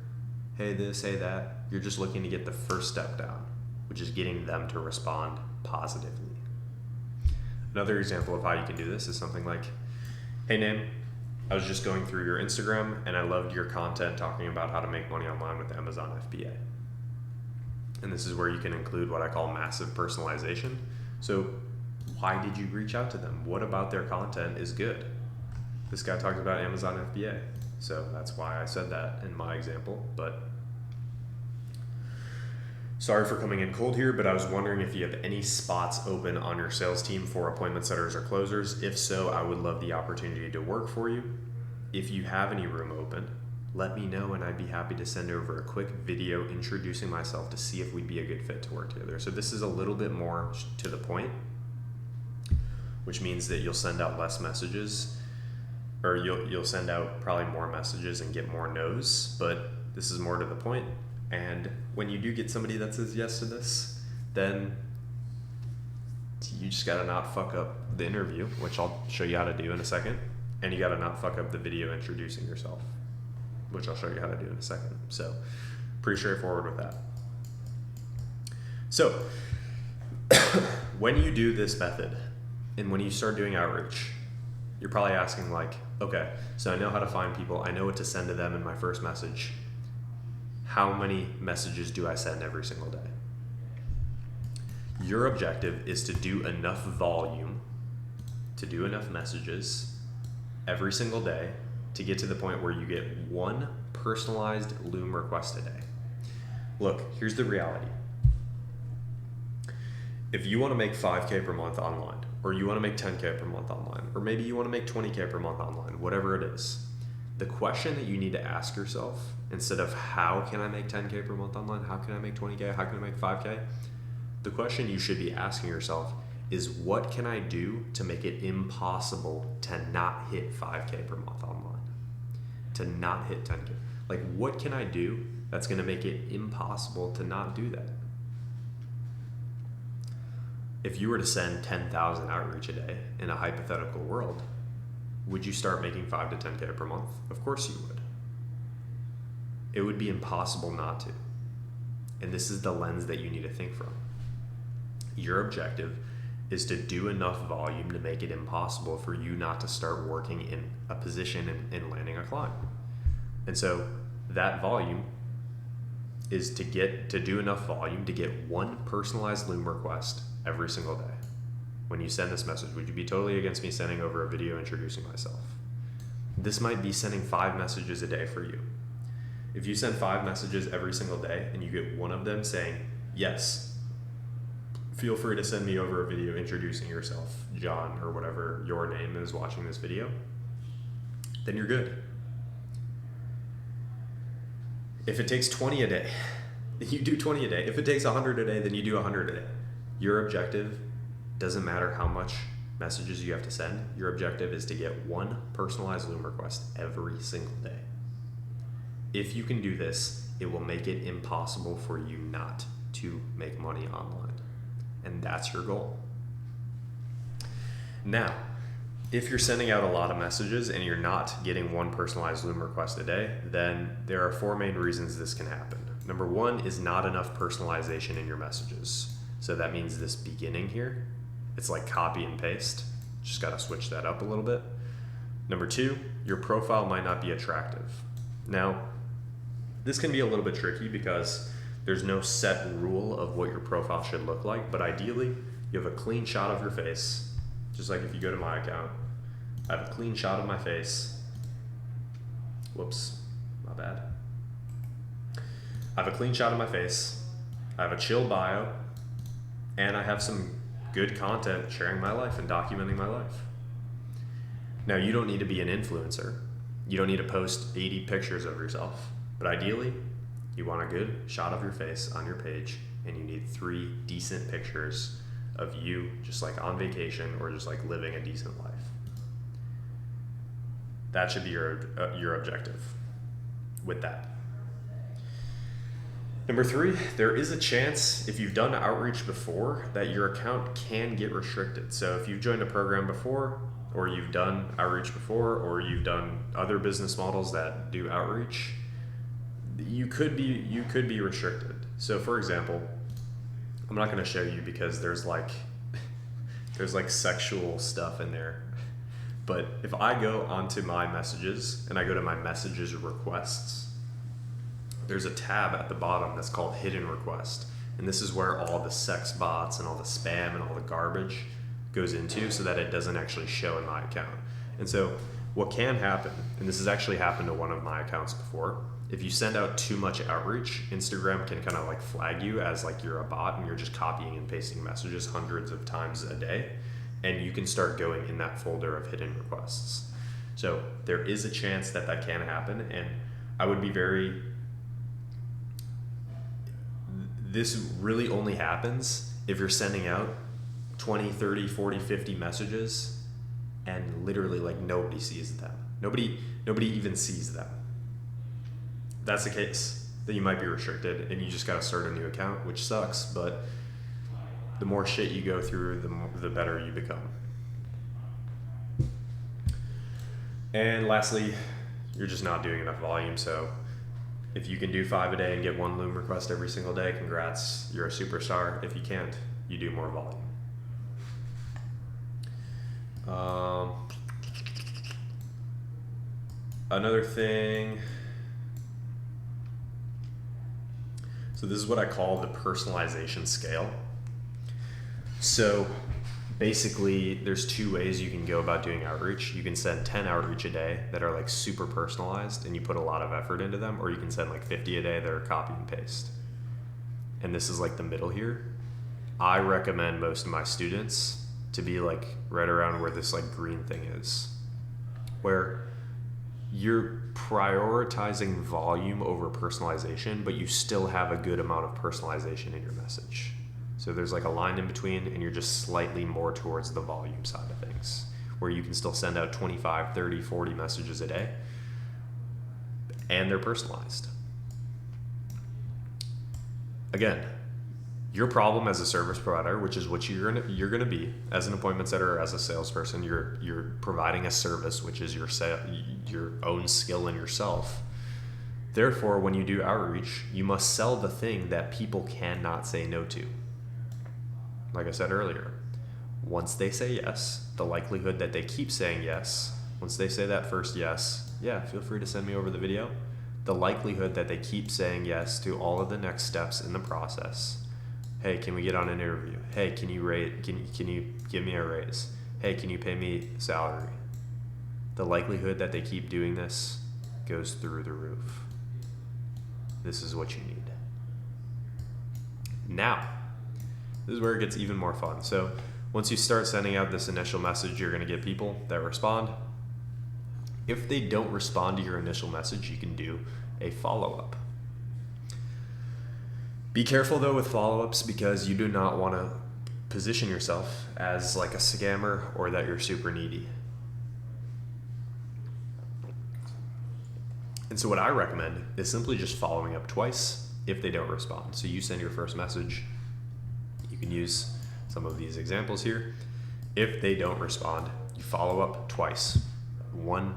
Speaker 1: Hey this, hey that. You're just looking to get the first step down, which is getting them to respond positively. Another example of how you can do this is something like, hey Nim, I was just going through your Instagram and I loved your content talking about how to make money online with Amazon FBA. And this is where you can include what I call massive personalization. So why did you reach out to them? What about their content is good? This guy talked about Amazon FBA. So that's why I said that in my example, but sorry for coming in cold here, but I was wondering if you have any spots open on your sales team for appointment setters or closers. If so, I would love the opportunity to work for you. If you have any room open, let me know and I'd be happy to send over a quick video introducing myself to see if we'd be a good fit to work together. So this is a little bit more to the point, which means that you'll send out less messages, or you'll send out probably more messages and get more no's, but this is more to the point. And when you do get somebody that says yes to this, then you just gotta not fuck up the interview, which I'll show you how to do in a second. And you gotta not fuck up the video introducing yourself, which I'll show you how to do in a second. So pretty straightforward with that. So when you do this method, And when you start doing outreach, you're probably asking like, okay, so I know how to find people. I know what to send to them in my first message. How many messages do I send every single day? Your objective is to do enough volume, to do enough messages every single day to get to the point where you get one personalized Loom request a day. Look, here's the reality. If you want to make 5K per month online, or you want to make 10K per month online, or maybe you want to make 20K per month online, whatever it is, the question that you need to ask yourself, instead of how can I make 10K per month online, how can I make 20K, how can I make 5K, the question you should be asking yourself is, what can I do to make it impossible to not hit 5K per month online, to not hit 10K? Like, what can I do that's going to make it impossible to not do that? If you were to send 10,000 outreach a day in a hypothetical world, would you start making 5 to 10K per month? Of course you would. It would be impossible not to. And this is the lens that you need to think from. Your objective is to do enough volume to make it impossible for you not to start working in a position and landing a client. And so that volume is to do enough volume to get one personalized Loom request every single day. When you send this message, would you be totally against me sending over a video introducing myself? This might be sending 5 messages a day for you. If you send 5 messages every single day and you get one of them saying, yes, feel free to send me over a video introducing yourself, John, or whatever your name is watching this video, then you're good. If it takes 20 a day, you do 20 a day. If it takes 100 a day, then you do 100 a day. Your objective doesn't matter how much messages you have to send. Your objective is to get one personalized Loom request every single day. If you can do this, it will make it impossible for you not to make money online. And that's your goal. Now, if you're sending out a lot of messages and you're not getting one personalized Loom request a day, then there are 4 main reasons this can happen. Number 1 is not enough personalization in your messages. So that means this beginning here, it's like copy and paste. Just got to switch that up a little bit. Number 2, your profile might not be attractive. Now, this can be a little bit tricky because there's no set rule of what your profile should look like, but ideally, you have a clean shot of your face. Just like if you go to my account, I have a clean shot of my face. Whoops, my bad. I have a clean shot of my face. I have a chill bio, and I have some good content sharing my life and documenting my life. Now, you don't need to be an influencer. You don't need to post 80 pictures of yourself, but ideally, you want a good shot of your face on your page, and you need 3 decent pictures of you just like on vacation or just like living a decent life. That should be your objective with that. Number 3, there is a chance if you've done outreach before that your account can get restricted. So if you've joined a program before, or you've done outreach before, or you've done other business models that do outreach, you could be restricted. So for example, I'm not going to show you because there's like sexual stuff in there. But if I go onto my messages and I go to my messages requests, there's a tab at the bottom that's called hidden request. And this is where all the sex bots and all the spam and all the garbage goes into so that it doesn't actually show in my account. And so what can happen, and this has actually happened to one of my accounts before, if you send out too much outreach, Instagram can kind of like flag you as like you're a bot and you're just copying and pasting messages hundreds of times a day, and you can start going in that folder of hidden requests. So there is a chance that that can happen, and I would be this really only happens if you're sending out 20, 30, 40, 50 messages and literally like nobody sees them. Nobody even sees them. That's the case, then you might be restricted and you just got to start a new account, which sucks, but the more shit you go through, the better you become. And lastly, you're just not doing enough volume. So if you can do 5 a day and get 1 Loom request every single day, congrats, you're a superstar. If you can't, you do more volume. Another thing, so this is what I call the personalization scale. So basically, there's two ways you can go about doing outreach. You can send 10 outreach a day that are like super personalized and you put a lot of effort into them, or you can send like 50 a day that are copy and paste. And this is like the middle here. I recommend most of my students to be like right around where this like green thing is, where you're prioritizing volume over personalization, but you still have a good amount of personalization in your message. So there's like a line in between, and you're just slightly more towards the volume side of things, where you can still send out 25, 30, 40 messages a day, and they're personalized. Again, your problem as a service provider, which is what you're gonna be as an appointment setter or as a salesperson, you're providing a service, which is your own skill in yourself. Therefore, when you do outreach, you must sell the thing that people cannot say no to. Like I said earlier, once they say yes, the likelihood that they keep saying yes, once they say that first yes, yeah, feel free to send me over the video. The likelihood that they keep saying yes to all of the next steps in the process. Hey, can we get on an interview? Hey, can you give me a raise? Hey, can you pay me salary? The likelihood that they keep doing this goes through the roof. This is what you need. Now, this is where it gets even more fun. So once you start sending out this initial message, you're going to get people that respond. If they don't respond to your initial message, you can do a follow-up. Be careful though with follow-ups, because you do not want to position yourself as like a scammer or that you're super needy. And so what I recommend is simply just following up twice if they don't respond. So you send your first message. You can use some of these examples here. If they don't respond, you follow up twice. One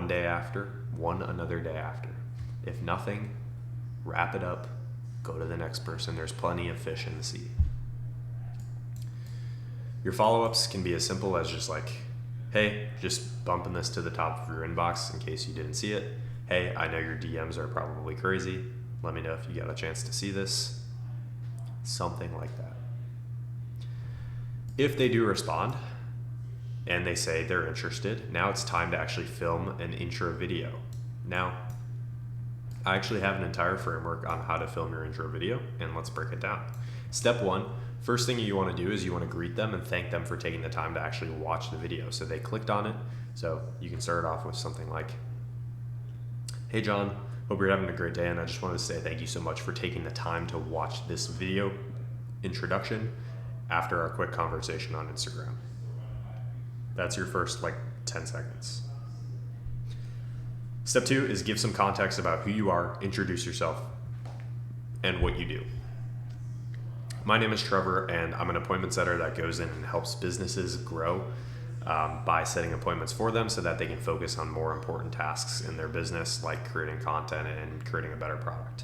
Speaker 1: day after, one another day after. If nothing, wrap it up, go to the next person. There's plenty of fish in the sea. Your follow-ups can be as simple as just like, hey, just bumping this to the top of your inbox in case you didn't see it. Hey, I know your DMs are probably crazy. Let me know if you got a chance to see this. Something like that. If they do respond and they say they're interested, now it's time to actually film an intro video. Now, I actually have an entire framework on how to film your intro video, and let's break it down. Step one, first thing you want to do is you want to greet them and thank them for taking the time to actually watch the video. So they clicked on it. So you can start off with something like, hey John, hope you're having a great day, and I just wanted to say thank you so much for taking the time to watch this video introduction after our quick conversation on Instagram. That's your first 10 seconds. Step two is give some context about who you are, introduce yourself, and what you do. My name is Trevor, and I'm an appointment setter that goes in and helps businesses grow by setting appointments for them so that they can focus on more important tasks in their business, like creating content and creating a better product.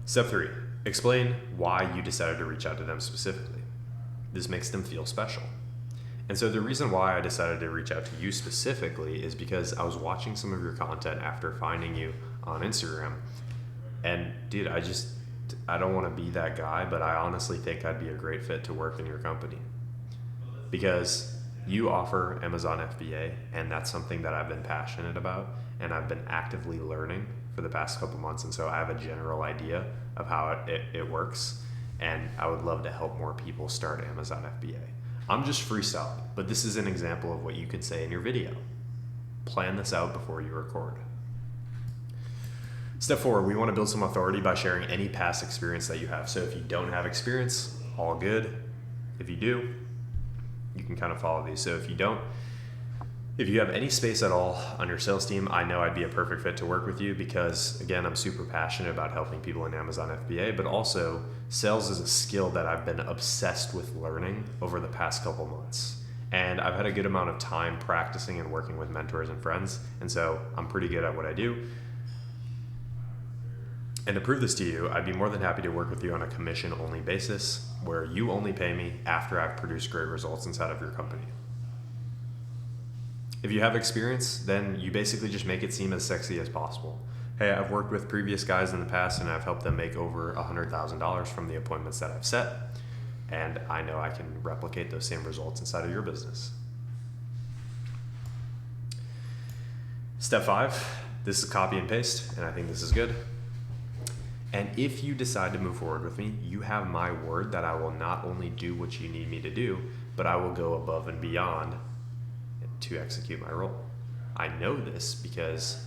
Speaker 1: Step three, explain why you decided to reach out to them specifically. This makes them feel special. And so the reason why I decided to reach out to you specifically is because I was watching some of your content after finding you on Instagram. And dude, I don't want to be that guy, but I honestly think I'd be a great fit to work in your company. Because you offer Amazon FBA, and that's something that I've been passionate about and I've been actively learning for the past couple months. And so I have a general idea of how it works, and I would love to help more people start Amazon FBA. I'm just freestyling, but this is an example of what you could say in your video. Plan this out before you record. Step four, we want to build some authority by sharing any past experience that you have. So if you don't have experience, all good. If you do, you can kind of follow these. So if you have any space at all on your sales team, I know I'd be a perfect fit to work with you because, again, I'm super passionate about helping people in Amazon FBA, but also sales is a skill that I've been obsessed with learning over the past couple months. And I've had a good amount of time practicing and working with mentors and friends, and so I'm pretty good at what I do. And to prove this to you, I'd be more than happy to work with you on a commission-only basis where you only pay me after I've produced great results inside of your company. If you have experience, then you basically just make it seem as sexy as possible. Hey, I've worked with previous guys in the past and I've helped them make over $100,000 from the appointments that I've set. And I know I can replicate those same results inside of your business. Step 5, this is copy and paste, and I think this is good. And if you decide to move forward with me, you have my word that I will not only do what you need me to do, but I will go above and beyond to execute my role. I know this because,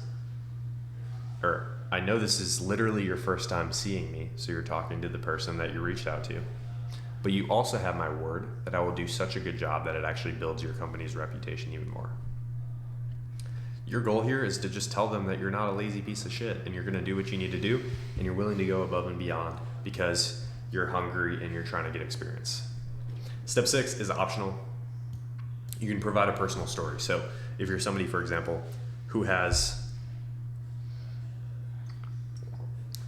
Speaker 1: I know this is literally your first time seeing me, so you're talking to the person that you reached out to. But you also have my word that I will do such a good job that it actually builds your company's reputation even more. Your goal here is to just tell them that you're not a lazy piece of shit and you're going to do what you need to do and you're willing to go above and beyond because you're hungry and you're trying to get experience. Step 6 is optional. You can provide a personal story. So if you're somebody, for example, who has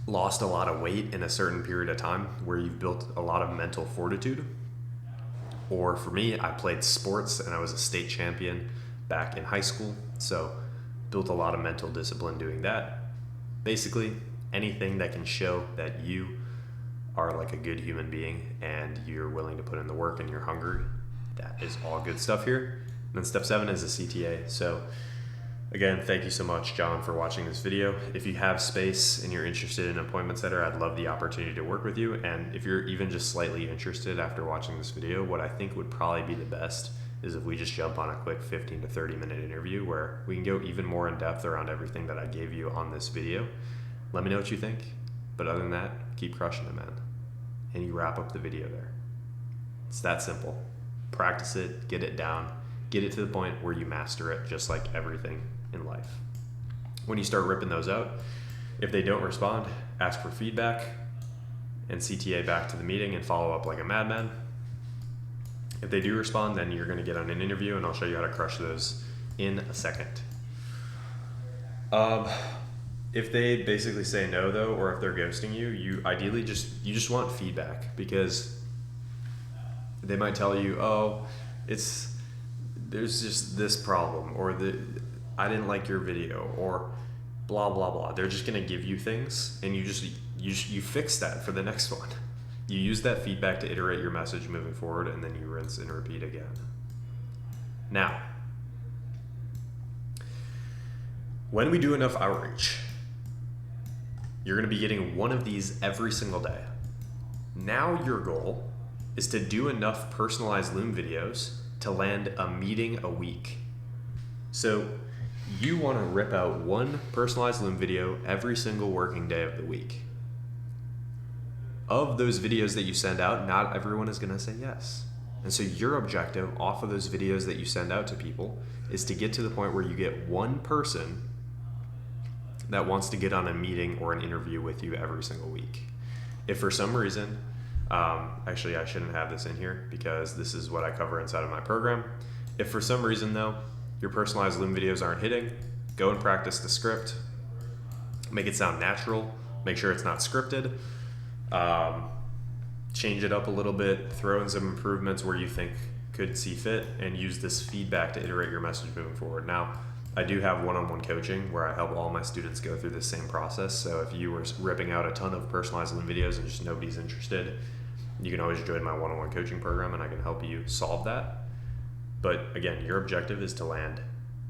Speaker 1: lost a lot of weight in a certain period of time where you've built a lot of mental fortitude, or for me, I played sports and I was a state champion back in high school, so built a lot of mental discipline doing that. Basically, anything that can show that you are like a good human being and you're willing to put in the work and you're hungry, that is all good stuff here. And then step 7 is a CTA. So again, thank you so much, John, for watching this video. If you have space and you're interested in an appointment setter, I'd love the opportunity to work with you. And if you're even just slightly interested after watching this video, what I think would probably be the best is if we just jump on a quick 15 to 30 minute interview where we can go even more in depth around everything that I gave you on this video. Let me know what you think. But other than that, keep crushing it, man. And you wrap up the video there. It's that simple. Practice it, get it down, get it to the point where you master it, just like everything in life. When you start ripping those out, if they don't respond, ask for feedback and CTA back to the meeting and follow up like a madman. If they do respond, then you're going to get on an interview and I'll show you how to crush those in a second. If they basically say no though, or if they're ghosting you, you ideally just want feedback, because they might tell you, oh, there's just this problem, or I didn't like your video, or blah, blah, blah. They're just going to give you things and you fix that for the next one. You use that feedback to iterate your message moving forward, and then you rinse and repeat again. Now, when we do enough outreach, you're going to be getting one of these every single day. Now your goal is to do enough personalized Loom videos to land a meeting a week. So you want to rip out one personalized Loom video every single working day of the week. Of those videos that you send out, not everyone is going to say yes. And so your objective off of those videos that you send out to people is to get to the point where you get one person that wants to get on a meeting or an interview with you every single week. If for some reason, actually I shouldn't have this in here because this is what I cover inside of my program. If for some reason though, your personalized Loom videos aren't hitting, go and practice the script, make it sound natural, make sure it's not scripted. Change it up a little bit, throw in some improvements where you think could see fit, and use this feedback to iterate your message moving forward. Now, I do have one-on-one coaching where I help all my students go through this same process. So if you were ripping out a ton of personalized Loom videos and just nobody's interested, you can always join my one-on-one coaching program and I can help you solve that. But again, your objective is to land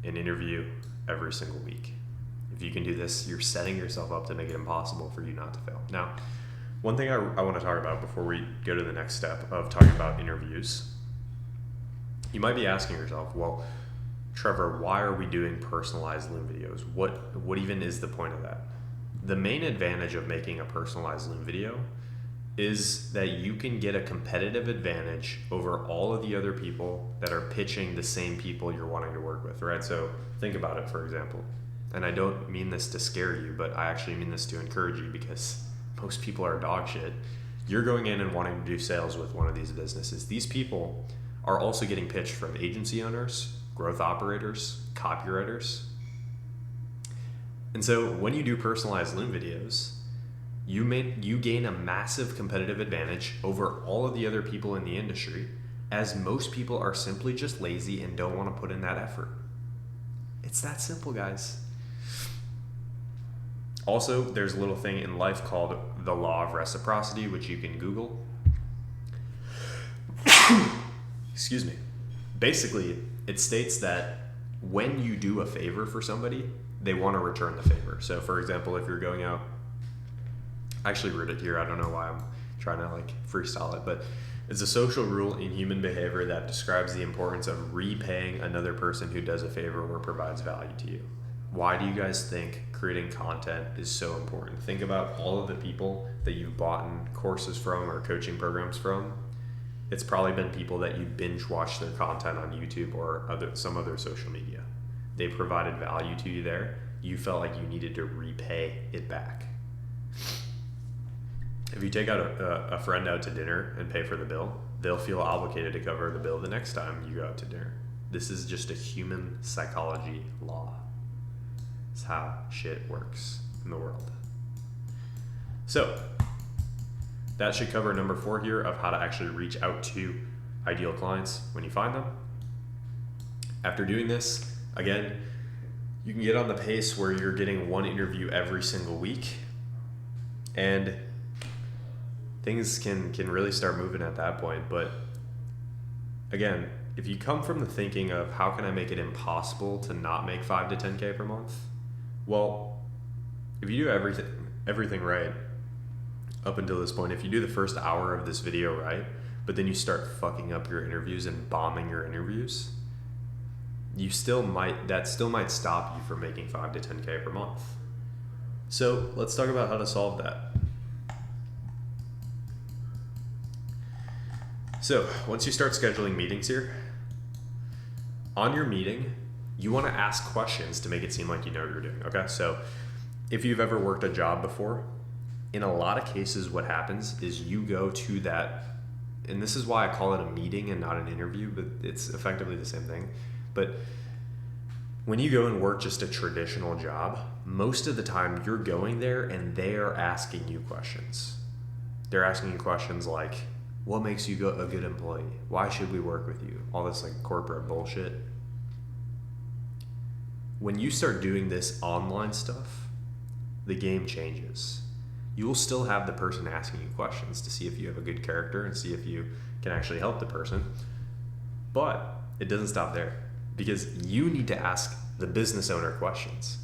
Speaker 1: an interview every single week. If you can do this, you're setting yourself up to make it impossible for you not to fail. Now, one thing I want to talk about before we go to the next step of talking about interviews, you might be asking yourself, well, Trevor, why are we doing personalized Loom videos? What even is the point of that? The main advantage of making a personalized Loom video is that you can get a competitive advantage over all of the other people that are pitching the same people you're wanting to work with, right? So think about it, for example. And I don't mean this to scare you, but I actually mean this to encourage you, because most people are dog shit. You're going in and wanting to do sales with one of these businesses. These people are also getting pitched from agency owners, growth operators, copywriters. And so when you do personalized Loom videos, you gain a massive competitive advantage over all of the other people in the industry, as most people are simply just lazy and don't want to put in that effort. It's that simple, guys. Also, there's a little thing in life called the law of reciprocity, which you can Google. Excuse me. Basically, it states that when you do a favor for somebody, they want to return the favor. So, for example, if you're going out, I actually wrote it here. I don't know why I'm trying to like freestyle it, but it's a social rule in human behavior that describes the importance of repaying another person who does a favor or provides value to you. Why do you guys think creating content is so important? Think about all of the people that you've bought courses from or coaching programs from. It's probably been people that you binge watch their content on YouTube or some other social media. They provided value to you there. You felt like you needed to repay it back. If you take out a friend out to dinner and pay for the bill, they'll feel obligated to cover the bill the next time you go out to dinner. This is just a human psychology law. It's how shit works in the world. So, that should cover number 4 here of how to actually reach out to ideal clients when you find them. After doing this, again, you can get on the pace where you're getting 1 interview every single week, and things can really start moving at that point. But again, if you come from the thinking of how can I make it impossible to not make 5 to 10K per month, well, if you do everything right up until this point, if you do the first hour of this video right, but then you start fucking up your interviews and bombing your interviews, that still might stop you from making 5 to 10K per month. So let's talk about how to solve that. So once you start scheduling meetings here, on your meeting, you want to ask questions to make it seem like you know what you're doing, okay? So if you've ever worked a job before, in a lot of cases what happens is you go to that, and this is why I call it a meeting and not an interview, but it's effectively the same thing. But when you go and work just a traditional job, most of the time you're going there and they are asking you questions. They're asking you questions like, what makes you a good employee? Why should we work with you? All this like corporate bullshit. When you start doing this online stuff, the game changes. You will still have the person asking you questions to see if you have a good character and see if you can actually help the person. But it doesn't stop there, because you need to ask the business owner questions.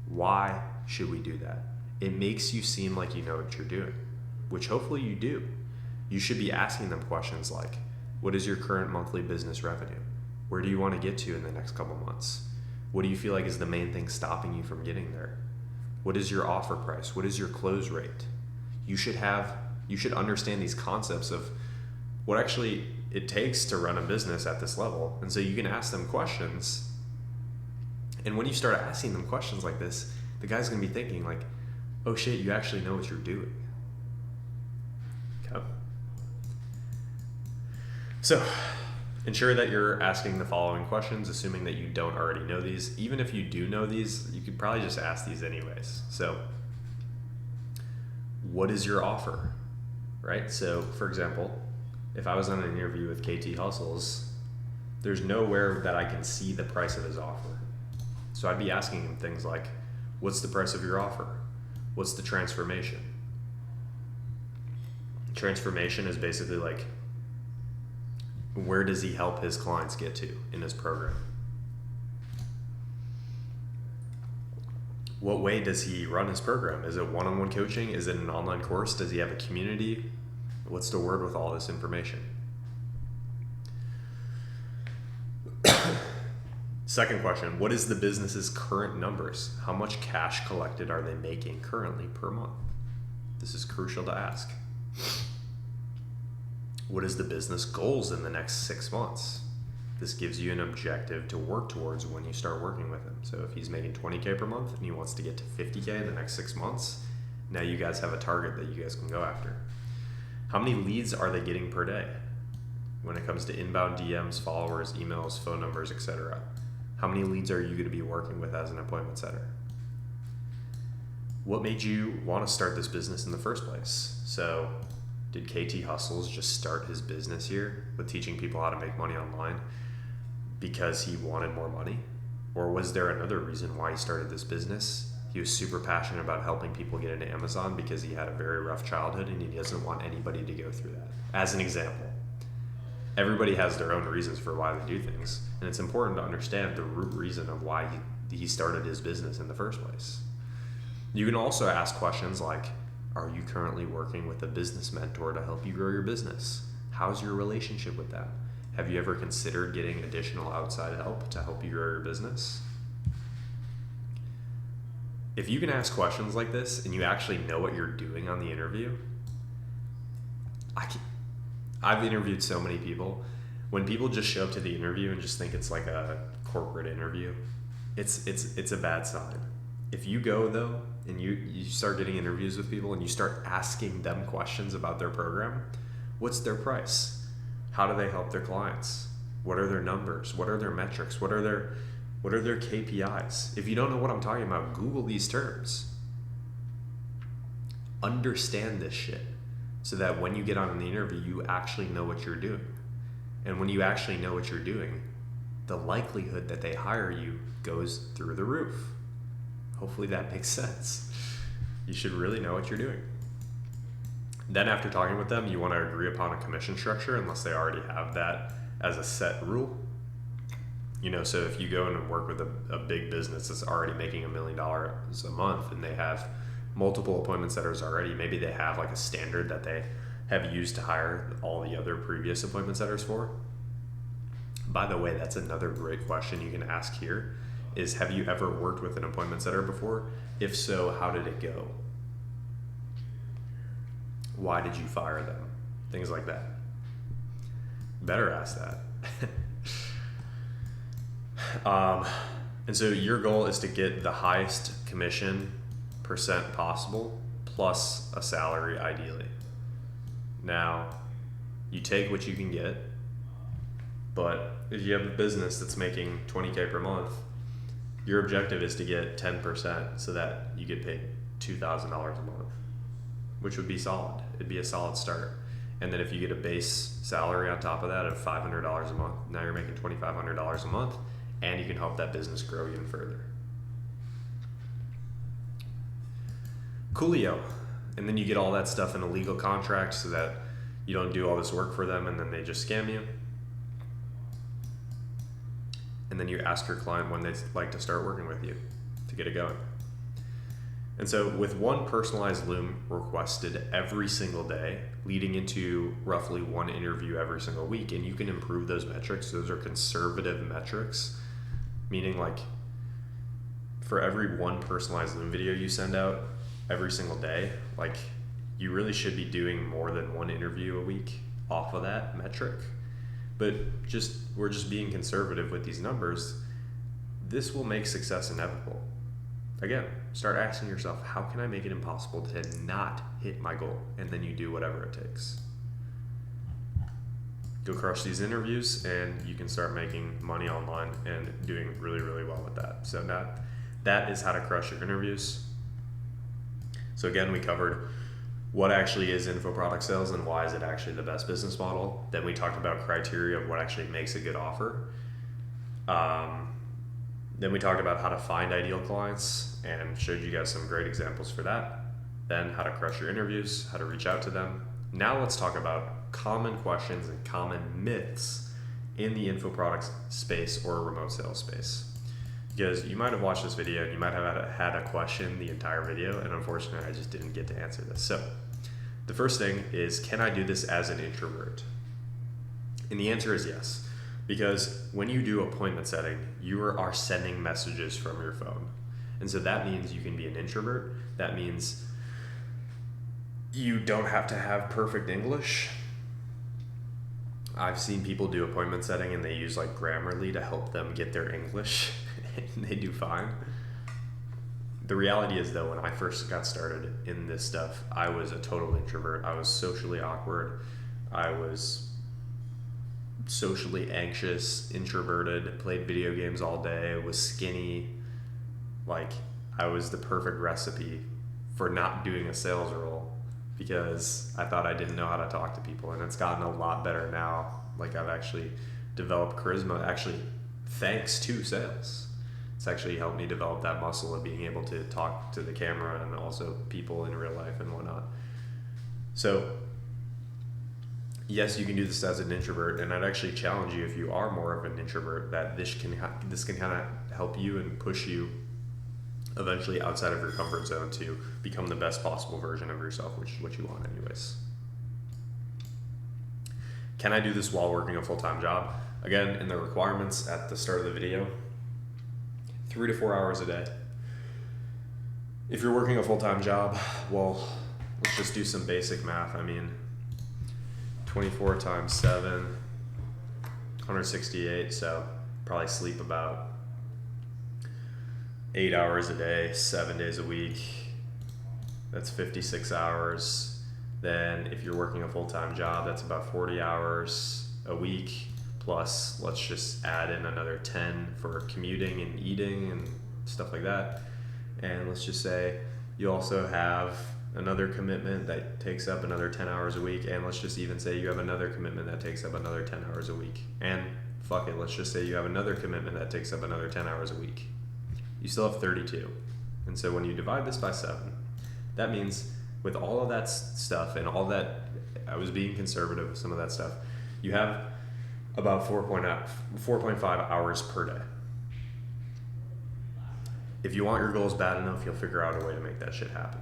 Speaker 1: Why should we do that? It makes you seem like you know what you're doing, which hopefully you do. You should be asking them questions like, what is your current monthly business revenue? Where do you want to get to in the next couple months? What do you feel like is the main thing stopping you from getting there? What is your offer price? What is your close rate? You should understand these concepts of what actually it takes to run a business at this level. And so you can ask them questions. And when you start asking them questions like this, the guy's gonna be thinking like, oh shit, you actually know what you're doing. Okay. So ensure that you're asking the following questions, assuming that you don't already know these. Even if you do know these, you could probably just ask these anyways. So what is your offer, right? So for example, if I was on an interview with KT Hustles, there's nowhere that I can see the price of his offer. So I'd be asking him things like, what's the price of your offer? What's the transformation? Transformation is basically like, where does he help his clients get to in his program? What way does he run his program? Is it one-on-one coaching? Is it an online course? Does he have a community? What's the word with all this information? Second question, what is the business's current numbers? How much cash collected are they making currently per month? This is crucial to ask. What is the business goals in the next 6 months? This gives you an objective to work towards when you start working with him. So if he's making 20K per month and he wants to get to 50K in the next 6 months, now you guys have a target that you guys can go after. How many leads are they getting per day when it comes to inbound DMs, followers, emails, phone numbers, etc.? How many leads are you going to be working with as an appointment setter? What made you want to start this business in the first place? So did KT Hustles just start his business here with teaching people how to make money online because he wanted more money? Or was there another reason why he started this business? He was super passionate about helping people get into Amazon because he had a very rough childhood and he doesn't want anybody to go through that. As an example, everybody has their own reasons for why they do things, and it's important to understand the root reason of why he started his business in the first place. You can also ask questions like, are you currently working with a business mentor to help you grow your business? How's your relationship with them? Have you ever considered getting additional outside help to help you grow your business? If you can ask questions like this and you actually know what you're doing on the interview, I've interviewed so many people. When people just show up to the interview and just think it's like a corporate interview, it's a bad sign. If you go though and you start getting interviews with people and you start asking them questions about their program, what's their price? How do they help their clients? What are their numbers? What are their metrics? What are their KPIs? If you don't know what I'm talking about, Google these terms. Understand this shit so that when you get on the interview, you actually know what you're doing. And when you actually know what you're doing, the likelihood that they hire you goes through the roof. Hopefully that makes sense. You should really know what you're doing. Then after talking with them, you want to agree upon a commission structure unless they already have that as a set rule. So if you go in and work with a big business that's already making $1 million a month and they have multiple appointment setters already, maybe they have like a standard that they have used to hire all the other previous appointment setters for. By the way, that's another great question you can ask here is, have you ever worked with an appointment setter before? If so, how did it go? Why did you fire them? Things like that. Better ask that. And so your goal is to get the highest commission % possible plus a salary ideally. Now, you take what you can get, but if you have a business that's making $20K per month, your objective is to get 10% so that you get paid $2,000 a month, which would be solid. It'd be a solid start. And then if you get a base salary on top of that of $500 a month, now you're making $2,500 a month, and you can help that business grow even further. Coolio. And then you get all that stuff in a legal contract so that you don't do all this work for them and then they just scam you. And then you ask your client when they'd like to start working with you to get it going. And so with one personalized loom requested every single day, leading into roughly one interview every single week, and you can improve those metrics. Those are conservative metrics, meaning like for every one personalized loom video you send out every single day, like you really should be doing more than one interview a week off of that metric. But we're just being conservative with these numbers. This will make success inevitable. Again, start asking yourself, how can I make it impossible to not hit my goal? And then you do whatever it takes. Go crush these interviews and you can start making money online and doing really, really well with that. So that is how to crush your interviews. So again, we covered what actually is info product sales and why is it actually the best business model. Then we talked about criteria of what actually makes a good offer. Then we talked about how to find ideal clients and showed you guys some great examples for that. Then how to crush your interviews, how to reach out to them. Now let's talk about common questions and common myths in the info products space or remote sales space. Because you might have watched this video and you might have had a question the entire video, and unfortunately I just didn't get to answer this. So the first thing is, can I do this as an introvert? And the answer is yes. Because when you do appointment setting, you are sending messages from your phone. And so that means you can be an introvert. That means you don't have to have perfect English. I've seen people do appointment setting and they use like Grammarly to help them get their English and they do fine. The reality is though, when I first got started in this stuff, I was a total introvert. I was socially awkward. I was socially anxious, introverted, played video games all day, was skinny. Like I was the perfect recipe for not doing a sales role because I thought I didn't know how to talk to people, and it's gotten a lot better now. Like I've actually developed charisma actually thanks to sales. It's actually helped me develop that muscle of being able to talk to the camera and also people in real life and whatnot. So yes, you can do this as an introvert, and I'd actually challenge you, if you are more of an introvert, that this can kind of help you and push you eventually outside of your comfort zone to become the best possible version of yourself, which is what you want anyways. Can I do this while working a full-time job? Again, in the requirements at the start of the video, 3 to 4 hours a day. If you're working a full-time job, well, let's just do some basic math. I mean, 24 times 7, 168, so probably sleep about 8 hours a day, 7 days a week. That's 56 hours. Then if you're working a full-time job, that's about 40 hours a week, plus let's just add in another 10 for commuting and eating and stuff like that. And let's just say you also have another commitment that takes up another 10 hours a week, and let's just even say you have another commitment that takes up another 10 hours a week. And fuck it, let's just say you have another commitment that takes up another 10 hours a week. You still have 32. And so when you divide this by 7, that means with all of that stuff and all that, I was being conservative with some of that stuff, you have about 4.5 hours per day. If you want your goals bad enough, you'll figure out a way to make that shit happen.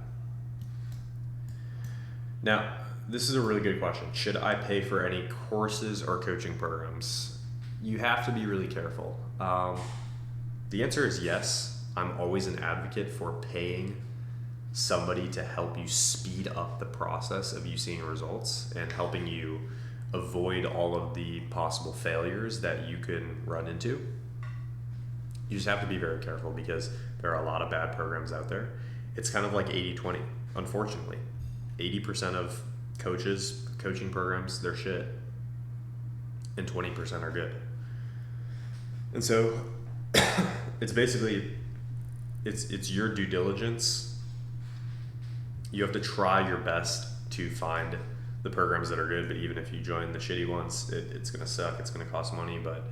Speaker 1: Now, this is a really good question. Should I pay for any courses or coaching programs? You have to be really careful. The answer is yes. I'm always an advocate for paying somebody to help you speed up the process of you seeing results and helping you avoid all of the possible failures that you can run into. You just have to be very careful because there are a lot of bad programs out there. It's kind of like 80-20, unfortunately. 80% of coaching programs, they're shit, and 20% are good. And so it's basically, it's your due diligence. You have to try your best to find the programs that are good, but even if you join the shitty ones, it's going to suck, it's going to cost money, but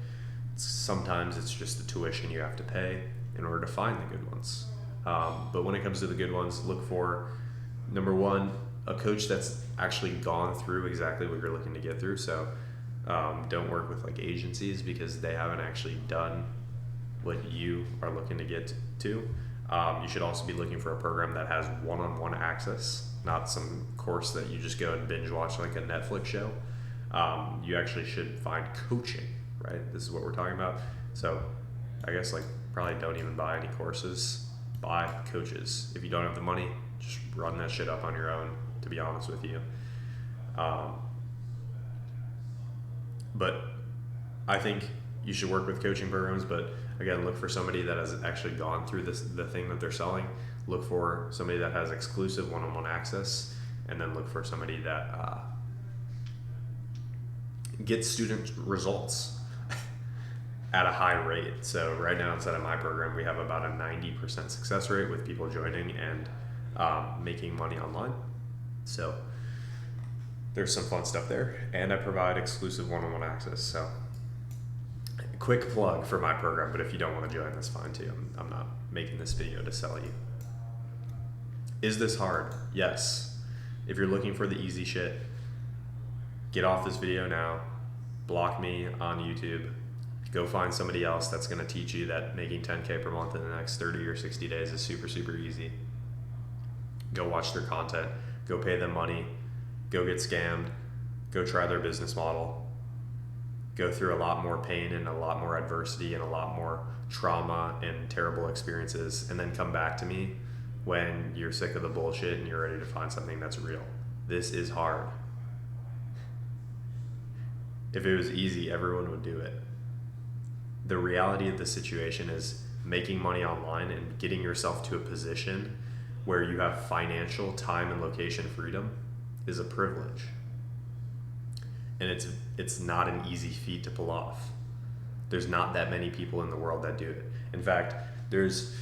Speaker 1: sometimes it's just the tuition you have to pay in order to find the good ones. But when it comes to the good ones, look for, number one, a coach that's actually gone through exactly what you're looking to get through. So don't work with like agencies because they haven't actually done what you are looking to get to. You should also be looking for a program that has one-on-one access, not some course that you just go and binge watch like a Netflix show. You actually should find coaching, right? This is what we're talking about. So I guess like probably don't even buy any courses, buy coaches. If you don't have the money, just run that shit up on your own, to be honest with you. But I think you should work with coaching programs, but again, look for somebody that has actually gone through the thing that they're selling. Look for somebody that has exclusive one-on-one access, and then look for somebody that gets student results at a high rate. So right now inside of my program, we have about a 90% success rate with people joining and making money online. So there's some fun stuff there, and I provide exclusive one-on-one access. So quick plug for my program, but if you don't want to join, that's fine too. I'm not making this video to sell you. Is this hard? Yes. If you're looking for the easy shit, get off this video now, block me on YouTube, go find somebody else that's going to teach you that making 10K per month in the next 30 or 60 days is super, super easy. Go watch their content, go pay them money, go get scammed, go try their business model, go through a lot more pain and a lot more adversity and a lot more trauma and terrible experiences, and then come back to me when you're sick of the bullshit and you're ready to find something that's real. This is hard. If it was easy, everyone would do it. The reality of the situation is making money online and getting yourself to a position where you have financial, time, and location freedom is a privilege. And it's not an easy feat to pull off. There's not that many people in the world that do it. In fact, there's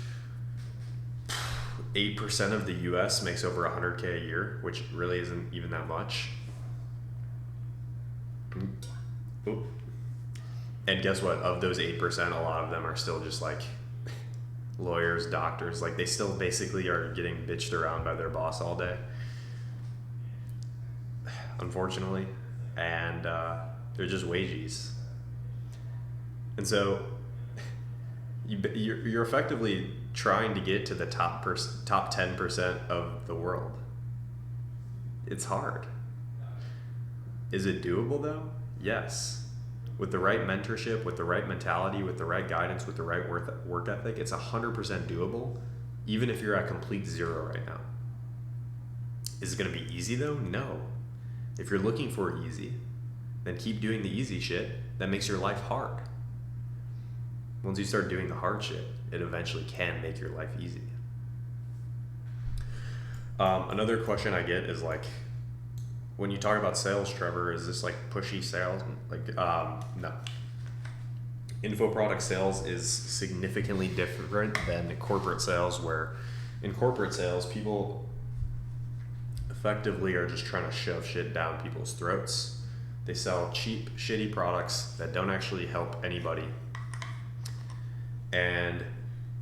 Speaker 1: 8% of the US makes over 100K a year, which really isn't even that much. And guess what? Of those 8%, a lot of them are still just like lawyers, doctors, like they still basically are getting bitched around by their boss all day, unfortunately, and they're just wages. And so you're effectively trying to get to the top 10% of the world. It's hard. Is it doable though? Yes. With the right mentorship, with the right mentality, with the right guidance, with the right work ethic, it's 100% doable, even if you're at complete zero right now. Is it going to be easy though? No. If you're looking for easy, then keep doing the easy shit that makes your life hard. Once you start doing the hard shit, it eventually can make your life easy. Another question I get is like, when you talk about sales, Trevor, is this like pushy sales? Like, no. Info product sales is significantly different than corporate sales, where in corporate sales, people effectively are just trying to shove shit down people's throats. They sell cheap, shitty products that don't actually help anybody. And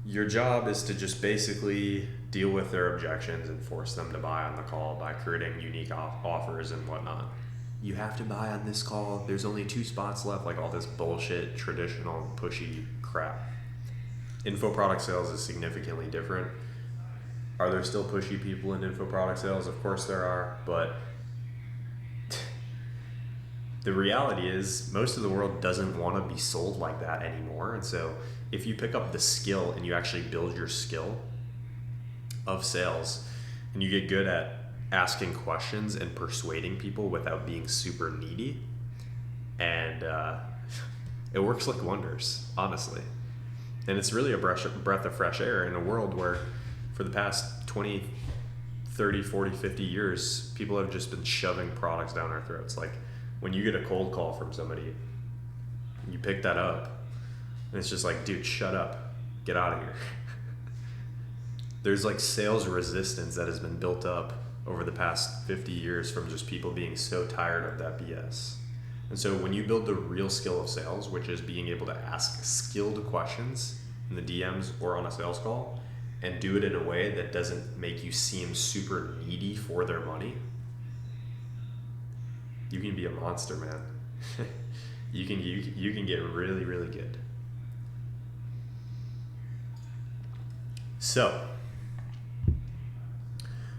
Speaker 1: your job is to just basically deal with their objections and force them to buy on the call by creating unique offers and whatnot. You have to buy on this call. There's only 2 spots left, like all this bullshit, traditional, pushy crap. Info product sales is significantly different. Are there still pushy people in info product sales? Of course there are, but the reality is most of the world doesn't want to be sold like that anymore. And so if you pick up the skill and you actually build your skill of sales and you get good at asking questions and persuading people without being super needy, and it works like wonders, honestly. And it's really a breath of fresh air in a world where for the past 20, 30, 40, 50 years, people have just been shoving products down our throats. Like when you get a cold call from somebody, you pick that up and it's just like, dude, shut up, get out of here. There's like sales resistance that has been built up over the past 50 years from just people being so tired of that BS. And so when you build the real skill of sales, which is being able to ask skilled questions in the DMs or on a sales call, and do it in a way that doesn't make you seem super needy for their money, you can be a monster, man. you can get really, really good. So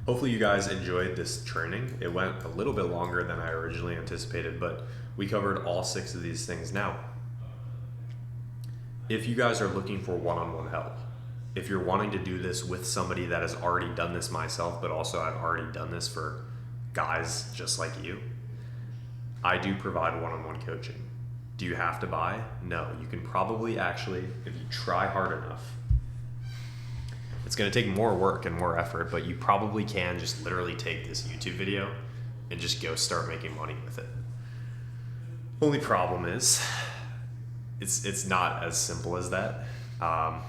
Speaker 1: hopefully you guys enjoyed this training. It went a little bit longer than I originally anticipated, but we covered all 6 of these things. Now, if you guys are looking for one-on-one help, if you're wanting to do this with somebody that has already done this myself, but also I've already done this for guys just like you, I do provide one-on-one coaching. Do you have to buy? No. You can probably actually, if you try hard enough, it's going to take more work and more effort, but you probably can just literally take this YouTube video and just go start making money with it. Only problem is, it's not as simple as that. And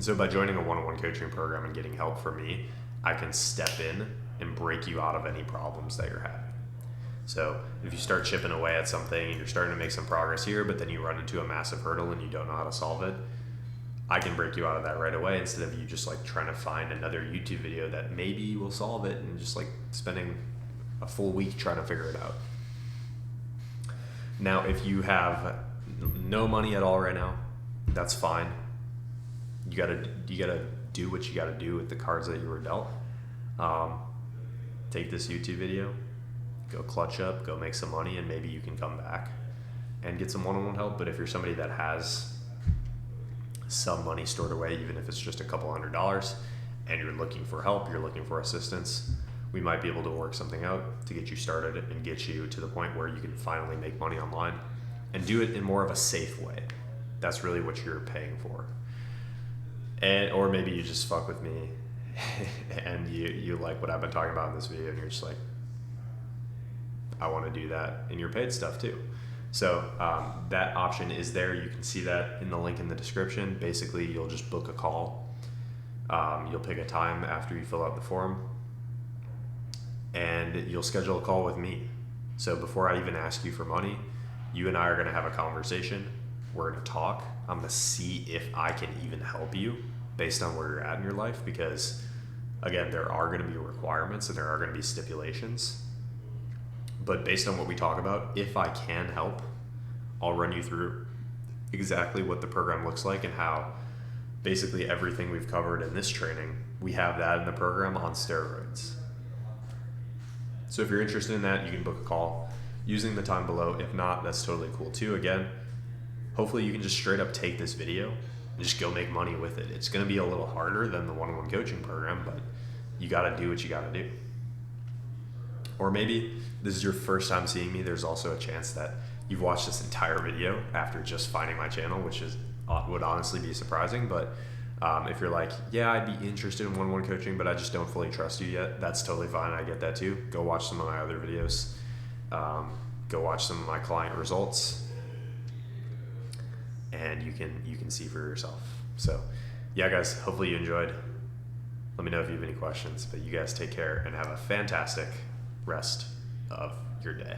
Speaker 1: so by joining a one-on-one coaching program and getting help from me, I can step in and break you out of any problems that you're having. So if you start chipping away at something and you're starting to make some progress here, but then you run into a massive hurdle and you don't know how to solve it, I can break you out of that right away instead of you just like trying to find another YouTube video that maybe will solve it and just like spending a full week trying to figure it out. Now, if you have no money at all right now, that's fine. You gotta do what you gotta do with the cards that you were dealt. Take this YouTube video, go clutch up, go make some money, and maybe you can come back and get some one-on-one help. But if you're somebody that has some money stored away, even if it's just a couple $100s, and you're looking for help, you're looking for assistance, we might be able to work something out to get you started and get you to the point where you can finally make money online and do it in more of a safe way. That's really what you're paying for. And or maybe you just fuck with me and you like what I've been talking about in this video and you're just like, I want to do that in your paid stuff too. So that option is there. You can see that in the link in the description. Basically, you'll just book a call. You'll pick a time after you fill out the form, and you'll schedule a call with me. So before I even ask you for money, you and I are going to have a conversation we're going to talk. I'm going to see if I can even help you based on where you're at in your life, because again, there are going to be requirements and there are going to be stipulations. But based on what we talk about, if I can help, I'll run you through exactly what the program looks like and how basically everything we've covered in this training, we have that in the program on steroids. So if you're interested in that, you can book a call using the time below. If not, that's totally cool too. Again, hopefully you can just straight up take this video and just go make money with it. It's going to be a little harder than the one-on-one coaching program, but you got to do what you got to do. Or maybe this is your first time seeing me. There's also a chance that you've watched this entire video after just finding my channel, which would honestly be surprising. But if you're like, yeah, I'd be interested in one-on-one coaching, but I just don't fully trust you yet, that's totally fine. I get that too. Go watch some of my other videos. Go watch some of my client results, and you can see for yourself. So yeah, guys, hopefully you enjoyed. Let me know if you have any questions, but you guys take care and have a fantastic rest of your day.